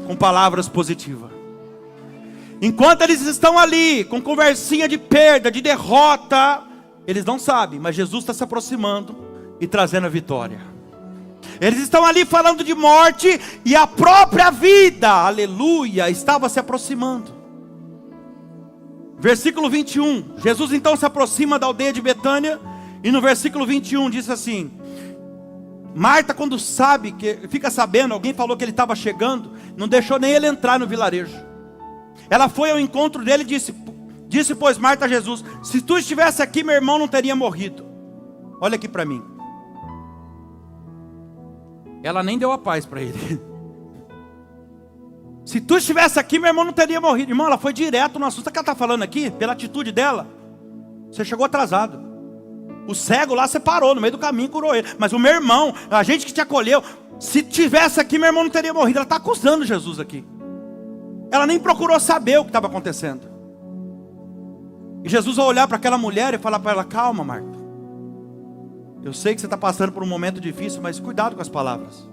com palavras positivas. Enquanto eles estão ali com conversinha de perda, de derrota, eles não sabem, mas Jesus está se aproximando e trazendo a vitória. Eles estão ali falando de morte, e a própria vida, aleluia, estava se aproximando. Versículo 21, Jesus então se aproxima da aldeia de Betânia, e no versículo 21 diz assim: Marta, quando fica sabendo, alguém falou que ele estava chegando, não deixou nem ele entrar no vilarejo. Ela foi ao encontro dele e disse pois Marta a Jesus: se tu estivesse aqui, meu irmão não teria morrido. Olha aqui para mim. Ela nem deu a paz para ele. Se tu estivesse aqui, meu irmão não teria morrido. Irmão, ela foi direto no assunto. Sabe o que ela está falando aqui? Pela atitude dela. Você chegou atrasado. O cego lá você parou no meio do caminho e curou ele. Mas o meu irmão, a gente que te acolheu, se tivesse aqui, meu irmão não teria morrido. Ela está acusando Jesus aqui. Ela nem procurou saber o que estava acontecendo. E Jesus vai olhar para aquela mulher e falar para ela: calma, Marta. Eu sei que você está passando por um momento difícil, mas cuidado com as palavras.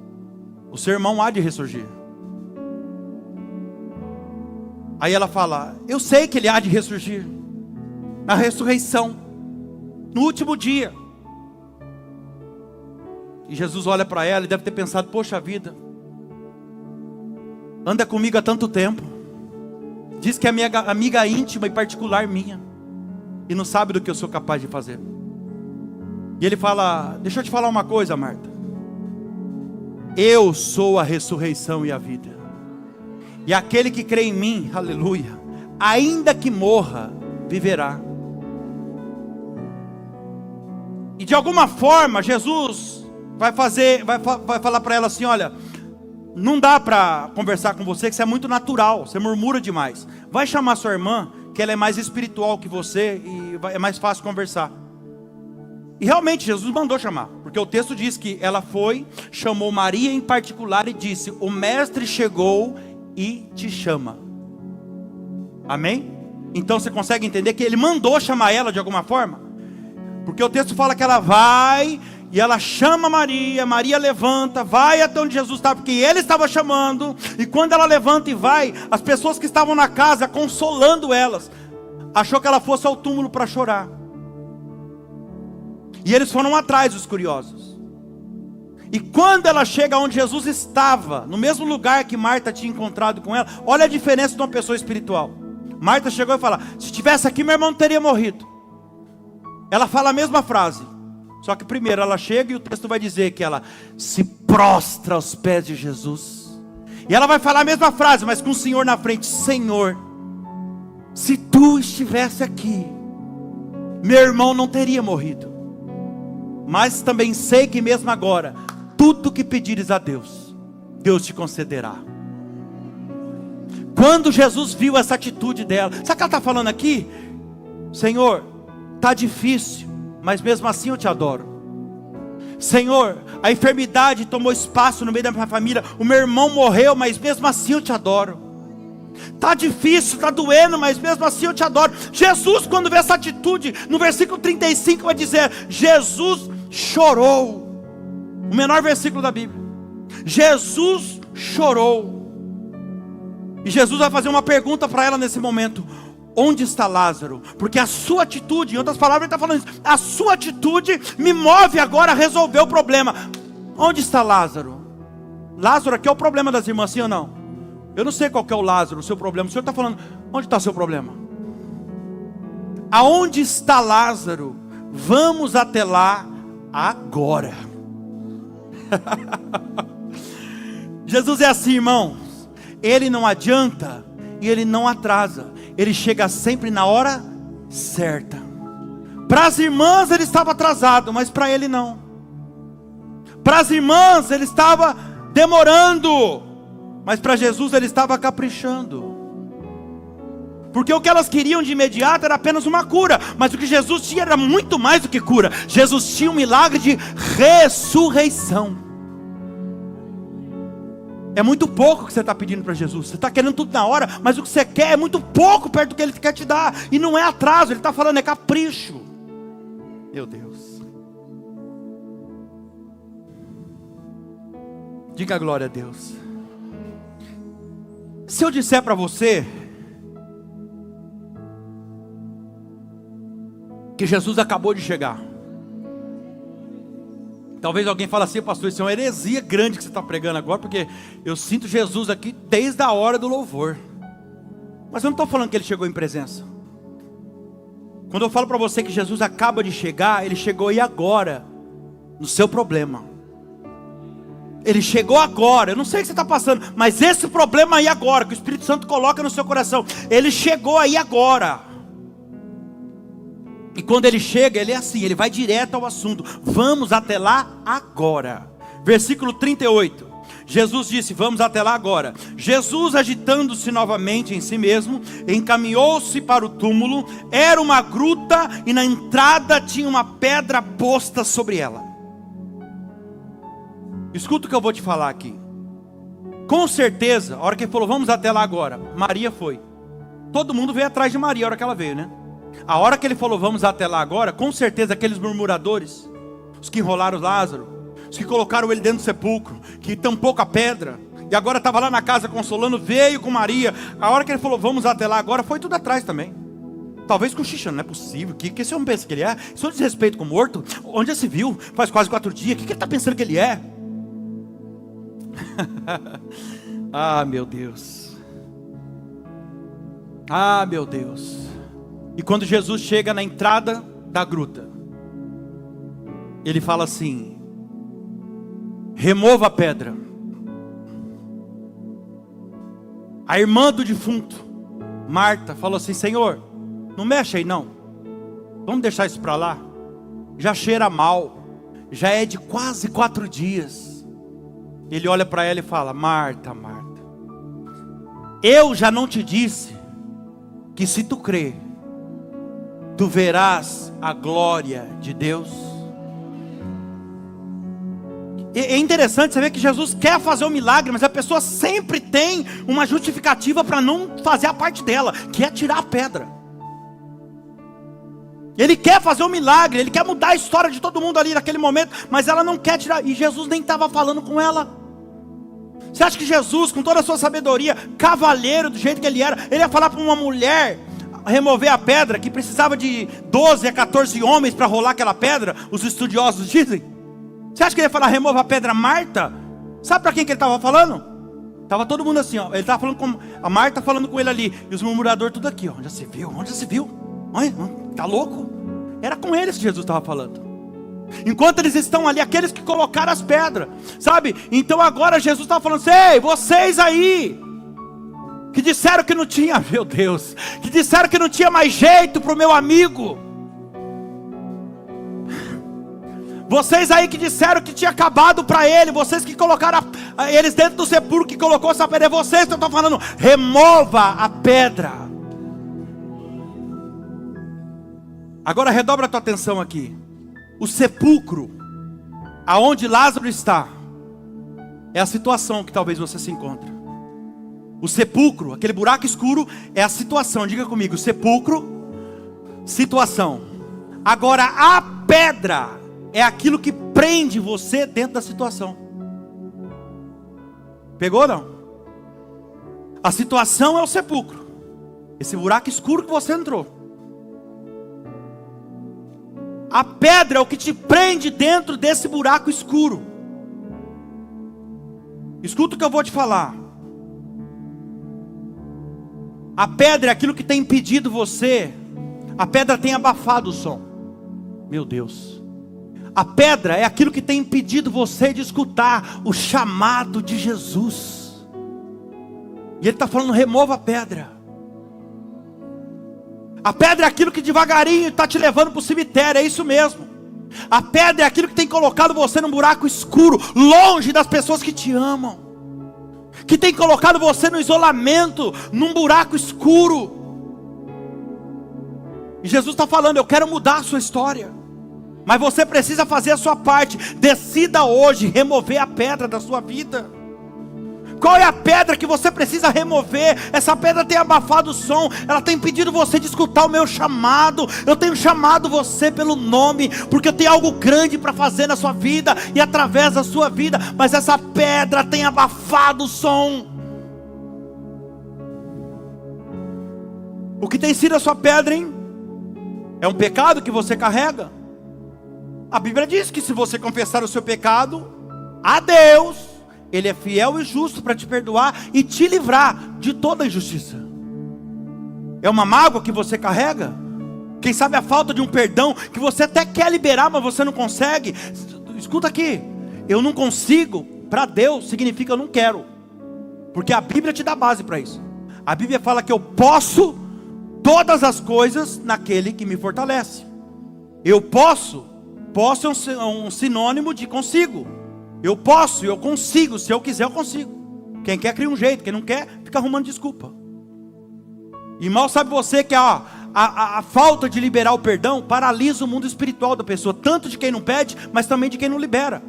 O seu irmão há de ressurgir. Aí ela fala: eu sei que ele há de ressurgir. Na ressurreição. No último dia. E Jesus olha para ela e deve ter pensado: poxa vida, anda comigo há tanto tempo. Diz que é minha amiga íntima e particular minha. E não sabe do que eu sou capaz de fazer. E ele fala: deixa eu te falar uma coisa, Marta. Eu sou a ressurreição e a vida. E aquele que crê em mim, aleluia, ainda que morra, viverá. E de alguma forma, Jesus vai falar para ela assim: olha, não dá para conversar com você, que você é muito natural, você murmura demais. Vai chamar sua irmã, que ela é mais espiritual que você e é mais fácil conversar. E realmente Jesus mandou chamar, porque o texto diz que ela foi, chamou Maria em particular e disse: o mestre chegou e te chama. Amém? Então você consegue entender que ele mandou chamar ela de alguma forma? Porque o texto fala que ela vai e ela chama Maria. Maria levanta, vai até onde Jesus estava, porque ele estava chamando. E quando ela levanta e vai, as pessoas que estavam na casa, consolando elas, achou que ela fosse ao túmulo para chorar. E eles foram atrás, os curiosos. E quando ela chega onde Jesus estava, no mesmo lugar que Marta tinha encontrado com ela, olha a diferença de uma pessoa espiritual. Marta chegou e falou: se estivesse aqui, meu irmão não teria morrido. Ela fala a mesma frase, só que primeiro ela chega e o texto vai dizer que ela se prostra aos pés de Jesus. E ela vai falar a mesma frase, mas com o Senhor na frente: Senhor, se tu estivesse aqui, meu irmão não teria morrido. Mas também sei que mesmo agora, tudo que pedires a Deus, Deus te concederá. Quando Jesus viu essa atitude dela, sabe o que ela está falando aqui? Senhor, está difícil, mas mesmo assim eu te adoro. Senhor, a enfermidade tomou espaço no meio da minha família, o meu irmão morreu, mas mesmo assim eu te adoro. Está difícil, está doendo, mas mesmo assim eu te adoro. Jesus, quando vê essa atitude, no versículo 35 vai dizer: Jesus chorou. O menor versículo da Bíblia. Jesus chorou. E Jesus vai fazer uma pergunta para ela nesse momento: onde está Lázaro? Porque a sua atitude, em outras palavras ele está falando isso, a sua atitude me move agora a resolver o problema. Onde está Lázaro? Lázaro aqui é o problema das irmãs, sim ou não? Eu não sei qual que é o Lázaro, o seu problema. O Senhor está falando: onde está o seu problema? Aonde está Lázaro? Vamos até lá agora. Jesus é assim, irmãos. Ele não adianta e ele não atrasa. Ele chega sempre na hora certa. Para as irmãs ele estava atrasado, mas para ele não. Para as irmãs ele estava demorando, mas para Jesus ele estava caprichando. Porque o que elas queriam de imediato era apenas uma cura, mas o que Jesus tinha era muito mais do que cura. Jesus tinha um milagre de ressurreição. É muito pouco que você está pedindo para Jesus. Você está querendo tudo na hora, mas o que você quer é muito pouco perto do que Ele quer te dar. E não é atraso, Ele está falando, é capricho. Meu Deus. Diga glória a Deus. Se eu disser para você que Jesus acabou de chegar, talvez alguém fale assim: pastor, isso é uma heresia grande que você está pregando agora, porque eu sinto Jesus aqui desde a hora do louvor. Mas eu não estou falando que Ele chegou em presença. Quando eu falo para você que Jesus acaba de chegar, Ele chegou aí agora, no seu problema. Ele chegou agora. Eu não sei o que você está passando, mas esse problema aí agora, que o Espírito Santo coloca no seu coração, ele chegou aí agora. E quando ele chega, ele é assim, ele vai direto ao assunto. Vamos até lá agora. Versículo 38. Jesus disse, vamos até lá agora. Jesus, agitando-se novamente em si mesmo, encaminhou-se para o túmulo. Era uma gruta e na entrada tinha uma pedra posta sobre ela. Escuta o que eu vou te falar aqui. Com certeza, a hora que ele falou, vamos até lá agora, Maria foi. Todo mundo veio atrás de Maria a hora que ela veio, né? A hora que ele falou, vamos até lá agora, com certeza aqueles murmuradores, os que enrolaram Lázaro, os que colocaram ele dentro do sepulcro, que tampou com a pedra, e agora estava lá na casa consolando, veio com Maria. A hora que ele falou, vamos até lá agora, foi tudo atrás também. Talvez cochichando, não é possível, que esse homem pensa que ele é? Isso é um desrespeito com o morto? Onde já se viu? Faz quase 4 dias, o que ele está pensando que ele é? Ah, meu Deus. Ah, meu Deus. E quando Jesus chega na entrada da gruta, ele fala assim, remova a pedra. A irmã do defunto, Marta, falou assim, Senhor, não mexe aí não, vamos deixar isso para lá, já cheira mal, já é de quase 4 dias. Ele olha para ela e fala, Marta, Marta, eu já não te disse, que se tu crer, tu verás a glória de Deus. É interessante você ver que Jesus quer fazer um milagre, mas a pessoa sempre tem uma justificativa para não fazer a parte dela, que é tirar a pedra. Ele quer fazer um milagre, ele quer mudar a história de todo mundo ali naquele momento, mas ela não quer tirar, e Jesus nem estava falando com ela. Você acha que Jesus, com toda a sua sabedoria, cavalheiro do jeito que ele era, ele ia falar para uma mulher remover a pedra, que precisava de 12 a 14 homens para rolar aquela pedra, os estudiosos dizem? Você acha que ele ia falar, remova a pedra, Marta? Sabe para quem que ele estava falando? Estava todo mundo assim, ó. Ele estava falando com a Marta, falando com ele ali, e os murmuradores tudo aqui, ó. Onde já se viu? Onde já se viu? Olha, tá louco? Era com eles que Jesus estava falando. Enquanto eles estão ali, aqueles que colocaram as pedras, sabe? Então agora Jesus estava falando assim, ei, vocês aí, que disseram que não tinha, meu Deus, que disseram que não tinha mais jeito para o meu amigo. Vocês aí que disseram que tinha acabado para ele, vocês que colocaram eles dentro do sepulcro, que colocou essa pedra, vocês que eu estou falando, remova a pedra. Agora redobra a tua atenção aqui. O sepulcro, aonde Lázaro está, é a situação que talvez você se encontre. O sepulcro, aquele buraco escuro, é a situação. Diga comigo, sepulcro, situação. Agora a pedra é aquilo que prende você dentro da situação. Pegou ou não? A situação é o sepulcro, esse buraco escuro que você entrou. A pedra é o que te prende dentro desse buraco escuro. Escuta o que eu vou te falar. A pedra é aquilo que tem impedido você. A pedra tem abafado o som. Meu Deus. A pedra é aquilo que tem impedido você de escutar o chamado de Jesus. E ele está falando, remova a pedra. A pedra é aquilo que devagarinho está te levando para o cemitério, é isso mesmo. A pedra é aquilo que tem colocado você num buraco escuro, longe das pessoas que te amam, que tem colocado você no isolamento, num buraco escuro. E Jesus está falando, eu quero mudar a sua história, mas você precisa fazer a sua parte. Decida hoje remover a pedra da sua vida. Qual é a pedra que você precisa remover? Essa pedra tem abafado o som, ela tem impedido você de escutar o meu chamado. Eu tenho chamado você pelo nome, porque eu tenho algo grande para fazer na sua vida e através da sua vida, mas essa pedra tem abafado o som. O que tem sido a sua pedra, hein? É um pecado que você carrega? A Bíblia diz que se você confessar o seu pecado a Deus, Ele é fiel e justo para te perdoar e te livrar de toda injustiça. É uma mágoa que você carrega? Quem sabe a falta de um perdão que você até quer liberar, mas você não consegue? Escuta aqui, eu não consigo para Deus significa eu não quero. Porque a Bíblia te dá base para isso. A Bíblia fala que eu posso todas as coisas naquele que me fortalece. Eu posso é um sinônimo de consigo. Eu posso, eu consigo, se eu quiser eu consigo. Quem quer cria um jeito, quem não quer fica arrumando desculpa. E mal sabe você que a falta de liberar o perdão paralisa o mundo espiritual da pessoa, tanto de quem não pede, mas também de quem não libera.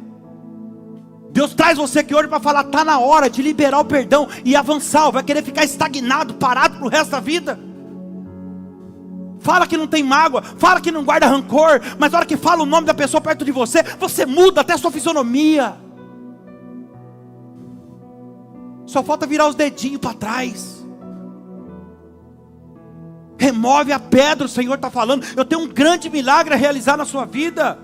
Deus traz você aqui hoje para falar, está na hora de liberar o perdão e avançar. Vai querer ficar estagnado, parado para o resto da vida? Fala que não tem mágoa, fala que não guarda rancor, mas na hora que fala o nome da pessoa perto de você, você muda até a sua fisionomia. Só falta virar os dedinhos para trás. Remove a pedra, o Senhor está falando. Eu tenho um grande milagre a realizar na sua vida.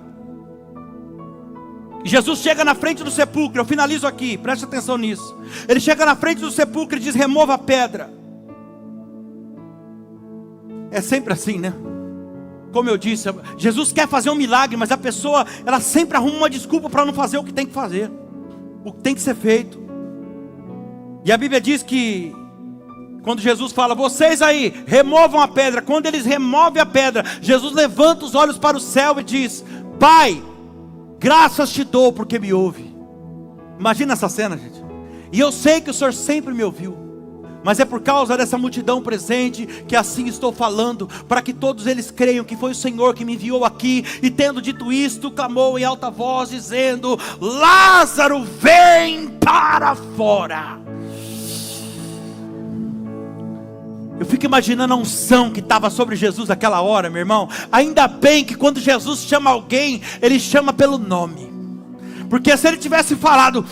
Jesus chega na frente do sepulcro, eu finalizo aqui, preste atenção nisso. Ele chega na frente do sepulcro e diz, remova a pedra. É sempre assim, né? Como eu disse, Jesus quer fazer um milagre, mas a pessoa, ela sempre arruma uma desculpa para não fazer o que tem que fazer, o que tem que ser feito. E a Bíblia diz que quando Jesus fala, vocês aí, removam a pedra. Quando eles removem a pedra, Jesus levanta os olhos para o céu e diz, Pai, graças te dou porque me ouve. Imagina essa cena, gente. E eu sei que o Senhor sempre me ouviu, mas é por causa dessa multidão presente que assim estou falando, para que todos eles creiam que foi o Senhor que me enviou aqui. E tendo dito isto, clamou em alta voz dizendo, Lázaro, vem para fora. Eu fico imaginando a unção que estava sobre Jesus naquela hora, meu irmão. Ainda bem que quando Jesus chama alguém, Ele chama pelo nome. Porque se Ele tivesse falado,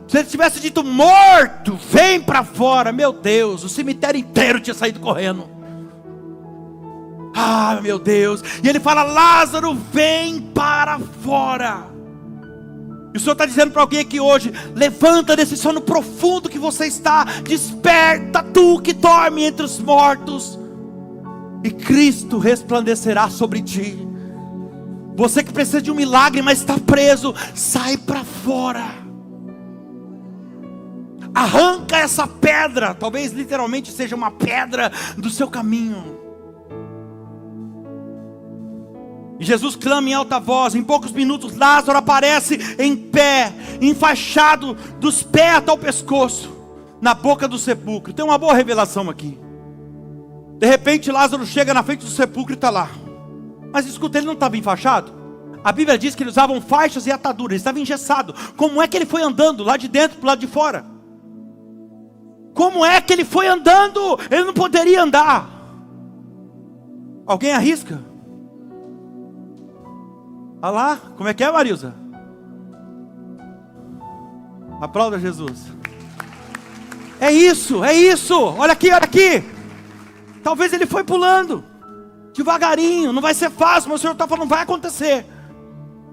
se Ele tivesse dito morto, vem para fora, meu Deus, o cemitério inteiro tinha saído correndo. Ah, meu Deus. E Ele fala, Lázaro, vem para fora. E o Senhor está dizendo para alguém aqui hoje, levanta desse sono profundo que você está, desperta tu que dorme entre os mortos, e Cristo resplandecerá sobre ti. Você que precisa de um milagre, mas está preso, sai para fora. Arranca essa pedra, talvez literalmente seja uma pedra do seu caminho. E Jesus clama em alta voz. Em poucos minutos Lázaro aparece em pé, enfaixado dos pés até o pescoço, na boca do sepulcro. Tem uma boa revelação aqui. De repente Lázaro chega na frente do sepulcro e está lá. Mas escuta, ele não estava enfaixado? A Bíblia diz que eles usavam faixas e ataduras. Ele estava engessado. Como é que ele foi andando lá de dentro para o lado de fora? Como é que ele foi andando? Ele não poderia andar. Alguém arrisca? Olha lá, como é que é, Marilza? Aplauda Jesus. É isso, olha aqui, olha aqui. Talvez ele foi pulando devagarinho, não vai ser fácil, mas o Senhor está falando, vai acontecer.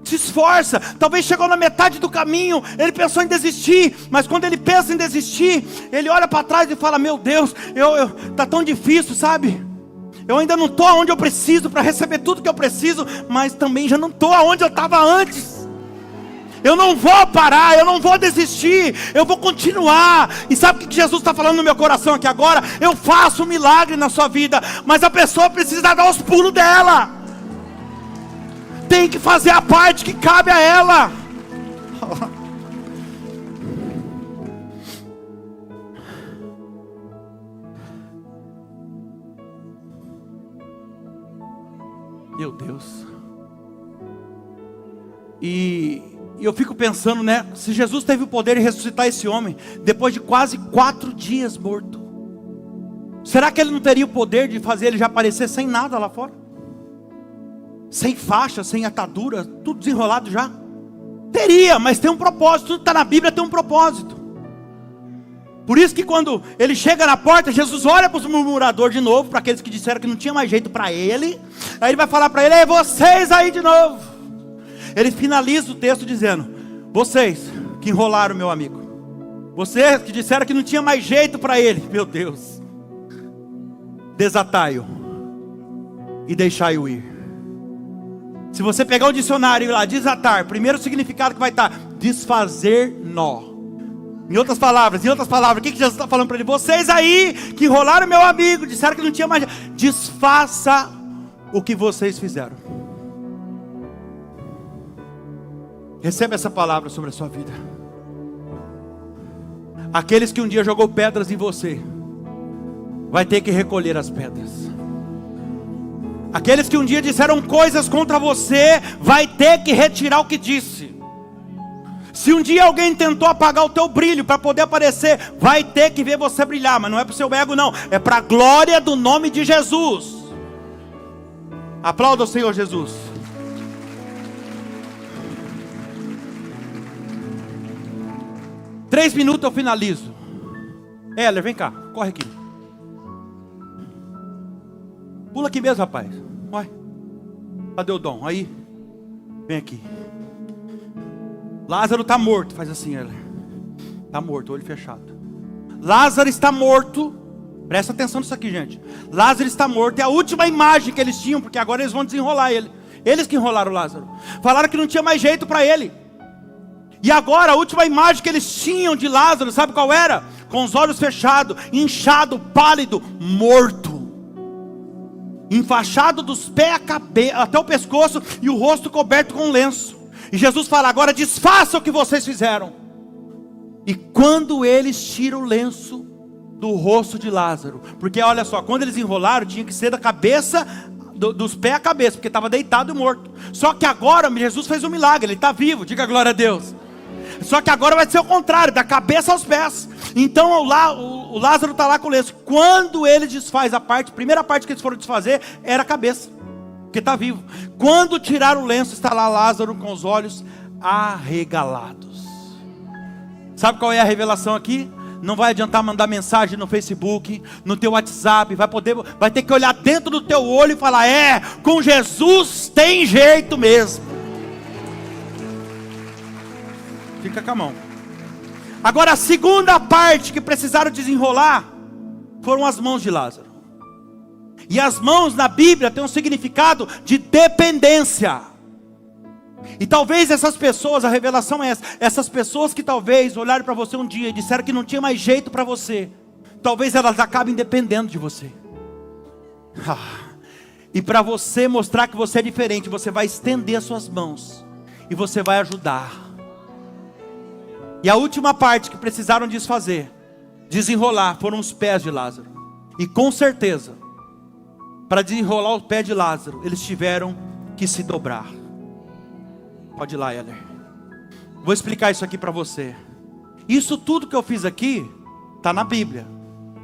Se esforça. Talvez chegou na metade do caminho, ele pensou em desistir, mas quando ele pensa em desistir, ele olha para trás e fala, meu Deus, tá tão difícil, sabe? Eu ainda não estou onde eu preciso para receber tudo que eu preciso, mas também já não estou onde eu estava antes. Eu não vou parar, eu não vou desistir, eu vou continuar. E sabe o que Jesus está falando no meu coração aqui agora? Eu faço um milagre na sua vida, mas a pessoa precisa dar os pulos dela. Tem que fazer a parte que cabe a ela. Meu Deus. E eu fico pensando, né? Se Jesus teve o poder de ressuscitar esse homem depois de quase 4 dias morto, será que ele não teria o poder de fazer ele já aparecer sem nada lá fora? Sem faixa, sem atadura, tudo desenrolado já? Teria, mas tem um propósito. Tudo que está na Bíblia tem um propósito. Por isso que quando ele chega na porta, Jesus olha para os murmuradores de novo, para aqueles que disseram que não tinha mais jeito para ele. Aí ele vai falar para ele, ei, vocês aí de novo. Ele finaliza o texto dizendo, vocês que enrolaram meu amigo, vocês que disseram que não tinha mais jeito para ele, meu Deus, desatai-o e deixai-o ir. Se você pegar o dicionário e ir lá, desatar, primeiro significado que vai estar, desfazer nó. Em outras palavras, o que Jesus está falando para ele? Vocês aí que enrolaram meu amigo, disseram que não tinha mais, desfaça o que vocês fizeram. Receba essa palavra sobre a sua vida. Aqueles que um dia jogou pedras em você, vai ter que recolher as pedras. Aqueles que um dia disseram coisas contra você, vai ter que retirar o que disse. Se um dia alguém tentou apagar o teu brilho para poder aparecer, vai ter que ver você brilhar. Mas não é para o seu ego não, é para a glória do nome de Jesus. Aplauda o Senhor Jesus. Três minutos eu finalizo. Heller, vem cá, corre aqui. Pula aqui mesmo, rapaz. Vai. Cadê o Dom? Aí. Vem aqui. Lázaro está morto. Faz assim, Heller. Está morto, olho fechado. Lázaro está morto. Presta atenção nisso aqui, gente. Lázaro está morto. É a última imagem que eles tinham, porque agora eles vão desenrolar ele. Eles que enrolaram Lázaro. Falaram que não tinha mais jeito para ele. E agora a última imagem que eles tinham de Lázaro, sabe qual era? Com os olhos fechados, inchado, pálido, morto, enfaixado dos pés até o pescoço e o rosto coberto com um lenço. E Jesus fala: agora desfaça o que vocês fizeram. E quando eles tiram o lenço do rosto de Lázaro, porque olha só, quando eles enrolaram tinha que ser da cabeça, dos pés à cabeça, porque estava deitado e morto. Só que agora Jesus fez um milagre, ele está vivo, diga glória a Deus. Só que agora vai ser o contrário, da cabeça aos pés. Então o Lázaro está lá com o lenço. Quando ele desfaz a primeira parte que eles foram desfazer era a cabeça, porque está vivo. Quando tiraram o lenço, está lá Lázaro com os olhos arregalados. Sabe qual é a revelação aqui? Não vai adiantar mandar mensagem no Facebook, no teu WhatsApp, vai ter que olhar dentro do teu olho e falar: com Jesus tem jeito mesmo. Fica com a mão. Agora a segunda parte que precisaram desenrolar foram as mãos de Lázaro. E as mãos na Bíblia têm um significado de dependência. E talvez essas pessoas, a revelação é essa, essas pessoas que talvez olharam para você um dia e disseram que não tinha mais jeito para você, talvez elas acabem dependendo de você. E para você mostrar que você é diferente, você vai estender as suas mãos e você vai ajudar. E a última parte que precisaram desfazer, desenrolar, foram os pés de Lázaro. E com certeza, para desenrolar o pé de Lázaro, eles tiveram que se dobrar. Pode ir lá, Heller. Vou explicar isso aqui para você. Isso tudo que eu fiz aqui está na Bíblia.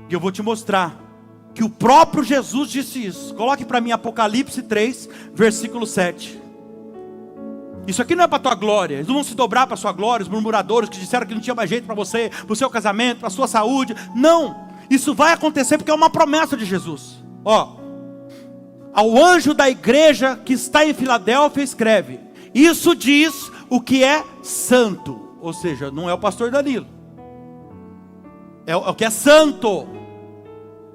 E eu vou te mostrar que o próprio Jesus disse isso. Coloque para mim Apocalipse 3, versículo 7. Isso aqui não é para a tua glória. Eles não vão se dobrar para a sua glória. Os murmuradores que disseram que não tinha mais jeito para você, para o seu casamento, para a sua saúde. Não, isso vai acontecer porque é uma promessa de Jesus. Ao anjo da igreja que está em Filadélfia escreve: isso diz o que é santo. Ou seja, não é o pastor Danilo, é o que é santo,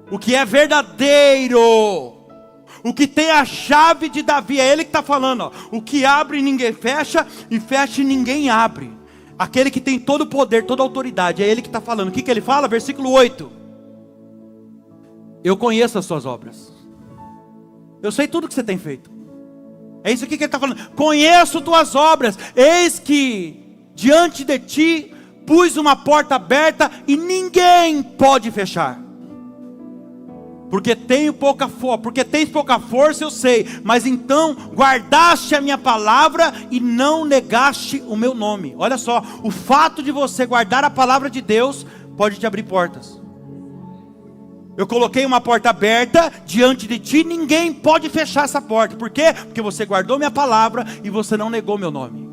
o que é verdadeiro, o que tem a chave de Davi. É ele que está falando, o que abre ninguém fecha, e fecha e ninguém abre. Aquele que tem todo o poder, toda a autoridade, é ele que está falando. O que ele fala? Versículo 8: eu conheço as suas obras, eu sei tudo que você tem feito. É isso aqui que ele está falando. Conheço tuas obras, eis que diante de ti pus uma porta aberta e ninguém pode fechar. Porque tens pouca força, eu sei, mas então guardaste a minha palavra e não negaste o meu nome. Olha só, o fato de você guardar a palavra de Deus pode te abrir portas. Eu coloquei uma porta aberta diante de ti, ninguém pode fechar essa porta. Por quê? Porque você guardou minha palavra e você não negou meu nome.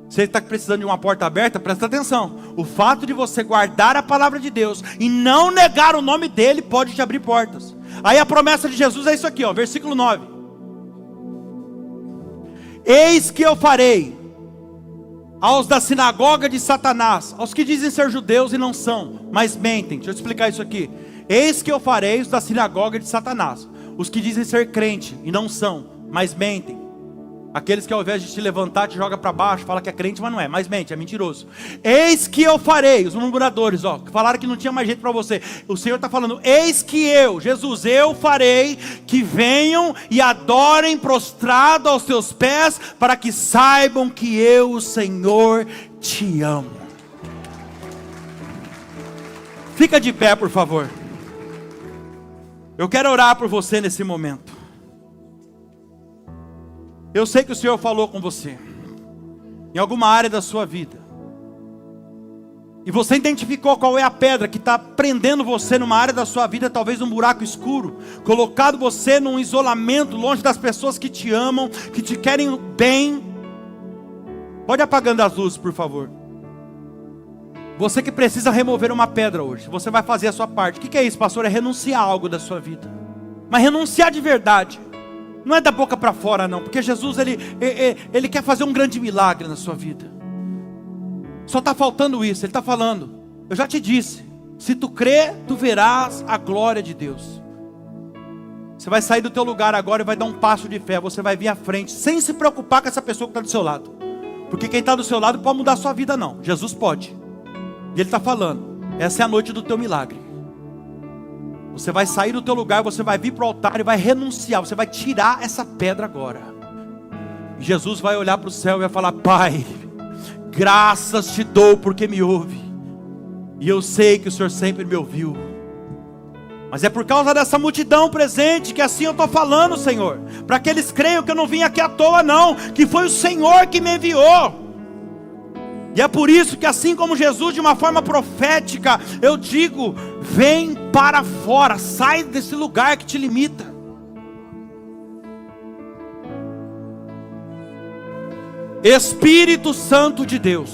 Você está precisando de uma porta aberta? Presta atenção. O fato de você guardar a palavra de Deus e não negar o nome dele pode te abrir portas. Aí a promessa de Jesus é isso aqui, versículo 9: eis que eu farei aos da sinagoga de Satanás, aos que dizem ser judeus e não são, mas mentem. Deixa eu explicar isso aqui. Eis que eu farei os da sinagoga de Satanás, os que dizem ser crente e não são, mas mentem. Aqueles que ao invés de te levantar, te joga para baixo, fala que é crente, mas não é, mas mente, é mentiroso. Eis que eu farei, os murmuradores, que falaram que não tinha mais jeito para você. O Senhor está falando, eis que eu, Jesus, eu farei que venham e adorem prostrado aos teus pés, para que saibam que eu, o Senhor, te amo. Fica de pé, por favor. Eu quero orar por você nesse momento. Eu sei que o Senhor falou com você, em alguma área da sua vida, e você identificou qual é a pedra que está prendendo você numa área da sua vida, talvez um buraco escuro, colocado você num isolamento, longe das pessoas que te amam, que te querem bem. Pode apagando as luzes, por favor. Você que precisa remover uma pedra hoje, você vai fazer a sua parte. O que é isso, pastor? É renunciar a algo da sua vida, mas renunciar de verdade. Não é da boca para fora não, porque Jesus ele quer fazer um grande milagre na sua vida. Só está faltando isso. Ele está falando, eu já te disse, se tu crer, tu verás a glória de Deus. Você vai sair do teu lugar agora e vai dar um passo de fé. Você vai vir à frente, sem se preocupar com essa pessoa que está do seu lado, porque quem está do seu lado pode mudar a sua vida não, Jesus pode. E Ele está falando, essa é a noite do teu milagre. Você vai sair do teu lugar, você vai vir para o altar e vai renunciar, você vai tirar essa pedra agora. E Jesus vai olhar para o céu e vai falar, Pai, graças te dou porque me ouve. E eu sei que o Senhor sempre me ouviu. Mas é por causa dessa multidão presente que assim eu estou falando, Senhor. Para que eles creiam que eu não vim aqui à toa não, que foi o Senhor que me enviou. E é por isso que assim como Jesus, de uma forma profética, eu digo, vem para fora, sai desse lugar que te limita. Espírito Santo de Deus,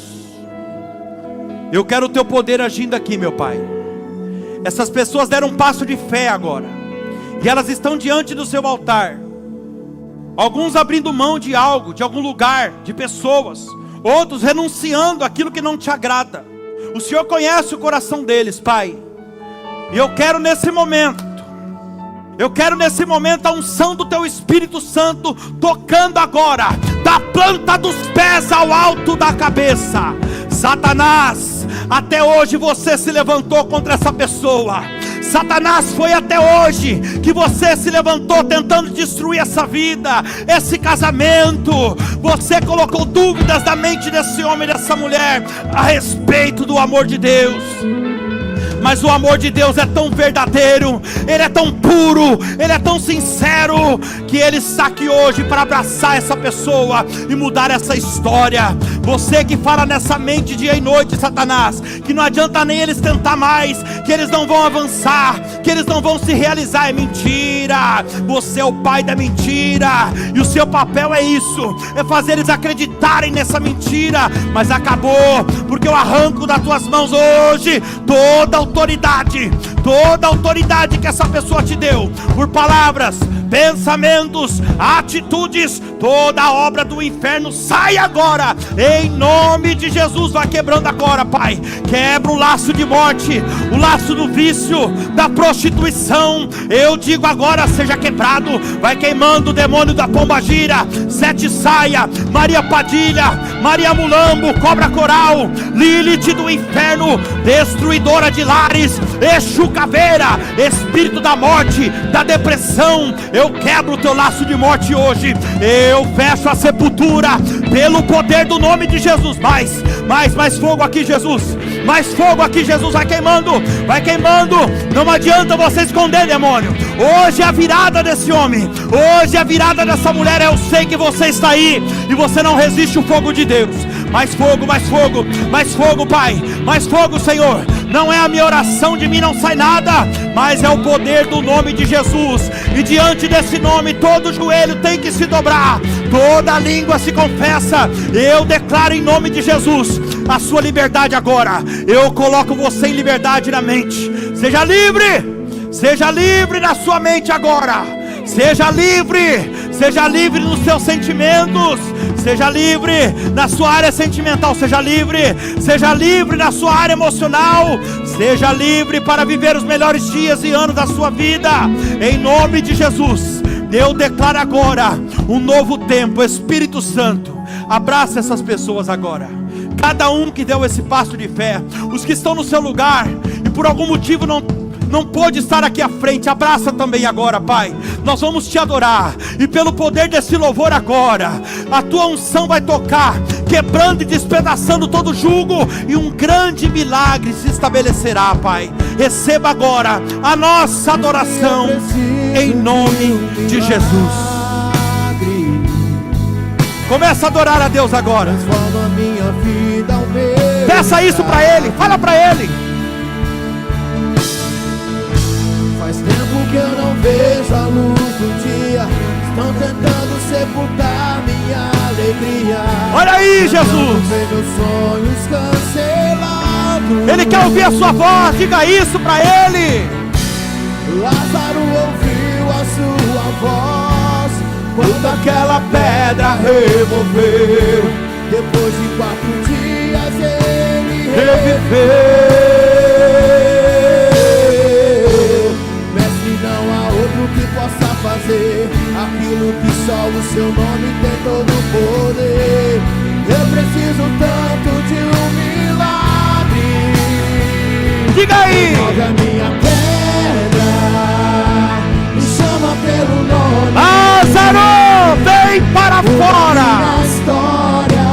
eu quero o teu poder agindo aqui, meu Pai. Essas pessoas deram um passo de fé agora, e elas estão diante do seu altar. Alguns abrindo mão de algo, de algum lugar, de pessoas. Outros renunciando àquilo que não te agrada. O Senhor conhece o coração deles, Pai. E eu quero nesse momento a unção do Teu Espírito Santo tocando agora, da planta dos pés ao alto da cabeça. Satanás, até hoje você se levantou contra essa pessoa. Satanás, foi até hoje que você se levantou tentando destruir essa vida, esse casamento. Você colocou dúvidas na mente desse homem e dessa mulher a respeito do amor de Deus. Mas o amor de Deus é tão verdadeiro, Ele é tão puro, Ele é tão sincero, que Ele está aqui hoje para abraçar essa pessoa e mudar essa história. Você que fala nessa mente dia e noite, Satanás, que não adianta nem eles tentar mais, que eles não vão avançar, que eles não vão se realizar, é mentira. Você é o pai da mentira, e o seu papel é isso, é fazer eles acreditarem nessa mentira. Mas acabou, porque eu arranco das tuas mãos hoje toda a autoridade que essa pessoa te deu, por palavras, pensamentos, atitudes. Toda a obra do inferno sai agora, em nome de Jesus. Vai quebrando agora, Pai. Quebra o laço de morte, o laço do vício, da prostituição. Eu digo agora, seja quebrado. Vai queimando o demônio da pombagira, Sete Saia, Maria Padilha, Maria Mulambo, Cobra Coral, Lilith do inferno, destruidora de lares, Exu Caveira, espírito da morte, da depressão. Eu quebro o teu laço de morte hoje. Eu fecho a sepultura pelo poder do nome de Jesus. Mais fogo aqui, Jesus. Mais fogo aqui, Jesus. Vai queimando, vai queimando. Não adianta você esconder, demônio. Hoje é a virada desse homem, hoje é a virada dessa mulher. Eu sei que você está aí e você não resiste o fogo de Deus. Mais fogo, mais fogo, mais fogo, Pai. Mais fogo, Senhor. Não é a minha oração, de mim não sai nada, mas é o poder do nome de Jesus. E diante desse nome todo joelho tem que se dobrar, toda língua se confessa. Eu declaro em nome de Jesus a sua liberdade agora. Eu coloco você em liberdade na mente. Seja livre na sua mente agora. Seja livre nos seus sentimentos, seja livre na sua área sentimental, seja livre na sua área emocional, seja livre para viver os melhores dias e anos da sua vida, em nome de Jesus. Eu declaro agora um novo tempo. Espírito Santo, abraça essas pessoas agora. Cada um que deu esse passo de fé, os que estão no seu lugar e por algum motivo não pôde estar aqui à frente, abraça também agora, Pai. Nós vamos te adorar, e pelo poder desse louvor agora, a tua unção vai tocar, quebrando e despedaçando todo jugo, e um grande milagre se estabelecerá, Pai. Receba agora a nossa adoração, em nome de Jesus. Começa a adorar a Deus agora. Transforma minha vida ao meu. Peça isso para Ele, fala para Ele. Faz tempo que eu não vejo a luz do dia. Estão tentando sepultar minha alegria. Olha aí, Jesus. Ver meus sonhos cancelados. Ele quer ouvir a sua voz, diga isso para Ele. Lázaro ouviu a sua voz quando aquela pedra removeu. Depois de 4 dias ele reviveu. Mestre, não há outro que possa fazer aquilo que só o seu nome tem todo o poder. Eu preciso tanto de um milagre. Diga aí. Remove a minha pedra, me chama pelo nome. Lázaro, vem para fora. Minha história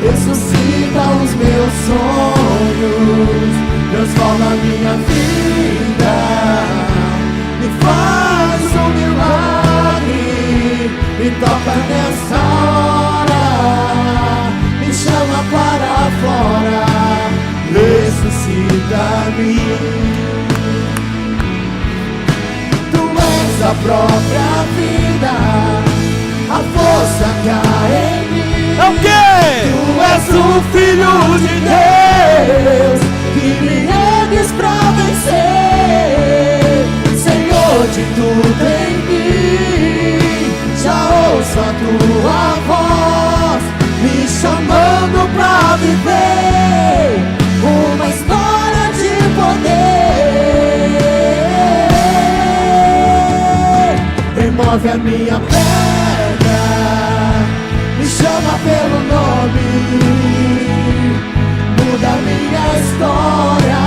ressuscita os meus sonhos, transforma minha vida, me faz um milagre, me toca nessa hora, me chama para fora, ressuscita-me. A própria vida, a força que há em mim. É o quê? Tu és o Filho de Deus, que me ergues pra vencer. Senhor de tudo em mim, já ouço a tua voz, me chamando pra viver uma história de poder. Remove a minha pedra, me chama pelo nome, muda a minha história,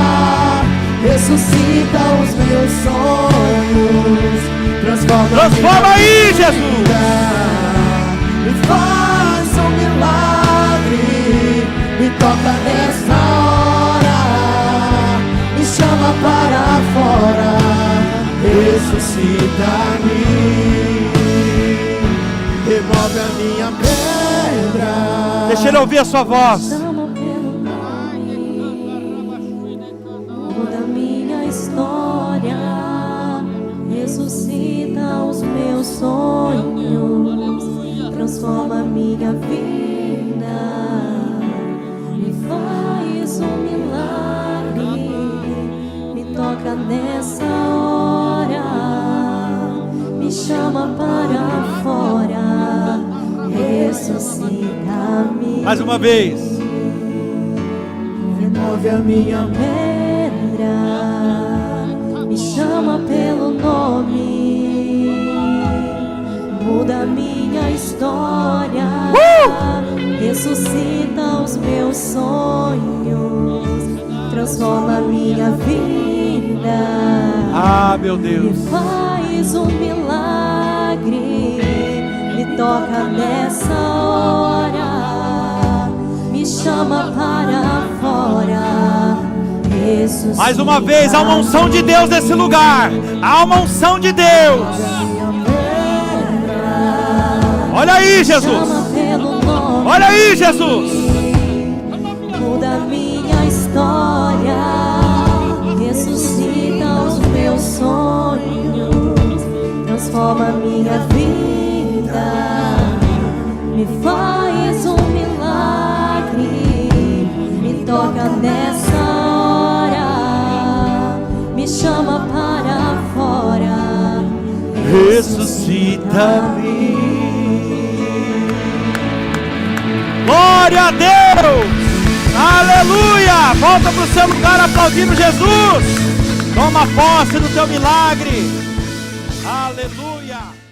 ressuscita os meus sonhos, transforma aí, vida, Jesus. me faz um milagre, me toca nessa hora, me chama para fora, ressuscita-me, remove a minha pedra. Deixa Ele ouvir a sua voz. Muda minha história, ressuscita os meus sonhos, transforma minha vida, me faz um milagre, me toca nessa hora, me chama para fora, ressuscita-me. Mais uma vez. Remove a minha pedra, me chama pelo nome, muda minha história, ressuscita os meus sonhos, transforma minha vida. Ah, meu Deus. Me faz um milagre, me toca nessa hora, me chama para fora, ressuscita. Mais uma vez, há uma unção de Deus nesse lugar. Há uma unção de Deus. Olha aí, Jesus. Olha aí, Jesus. Muda minha história, ressuscita os meus sonhos, transforma minha vida, me faz um milagre, me toca nessa hora, me chama para fora, ressuscita-me. Glória a Deus. Aleluia. Volta para o seu lugar aplaudindo Jesus. Toma posse do teu milagre. Aleluia.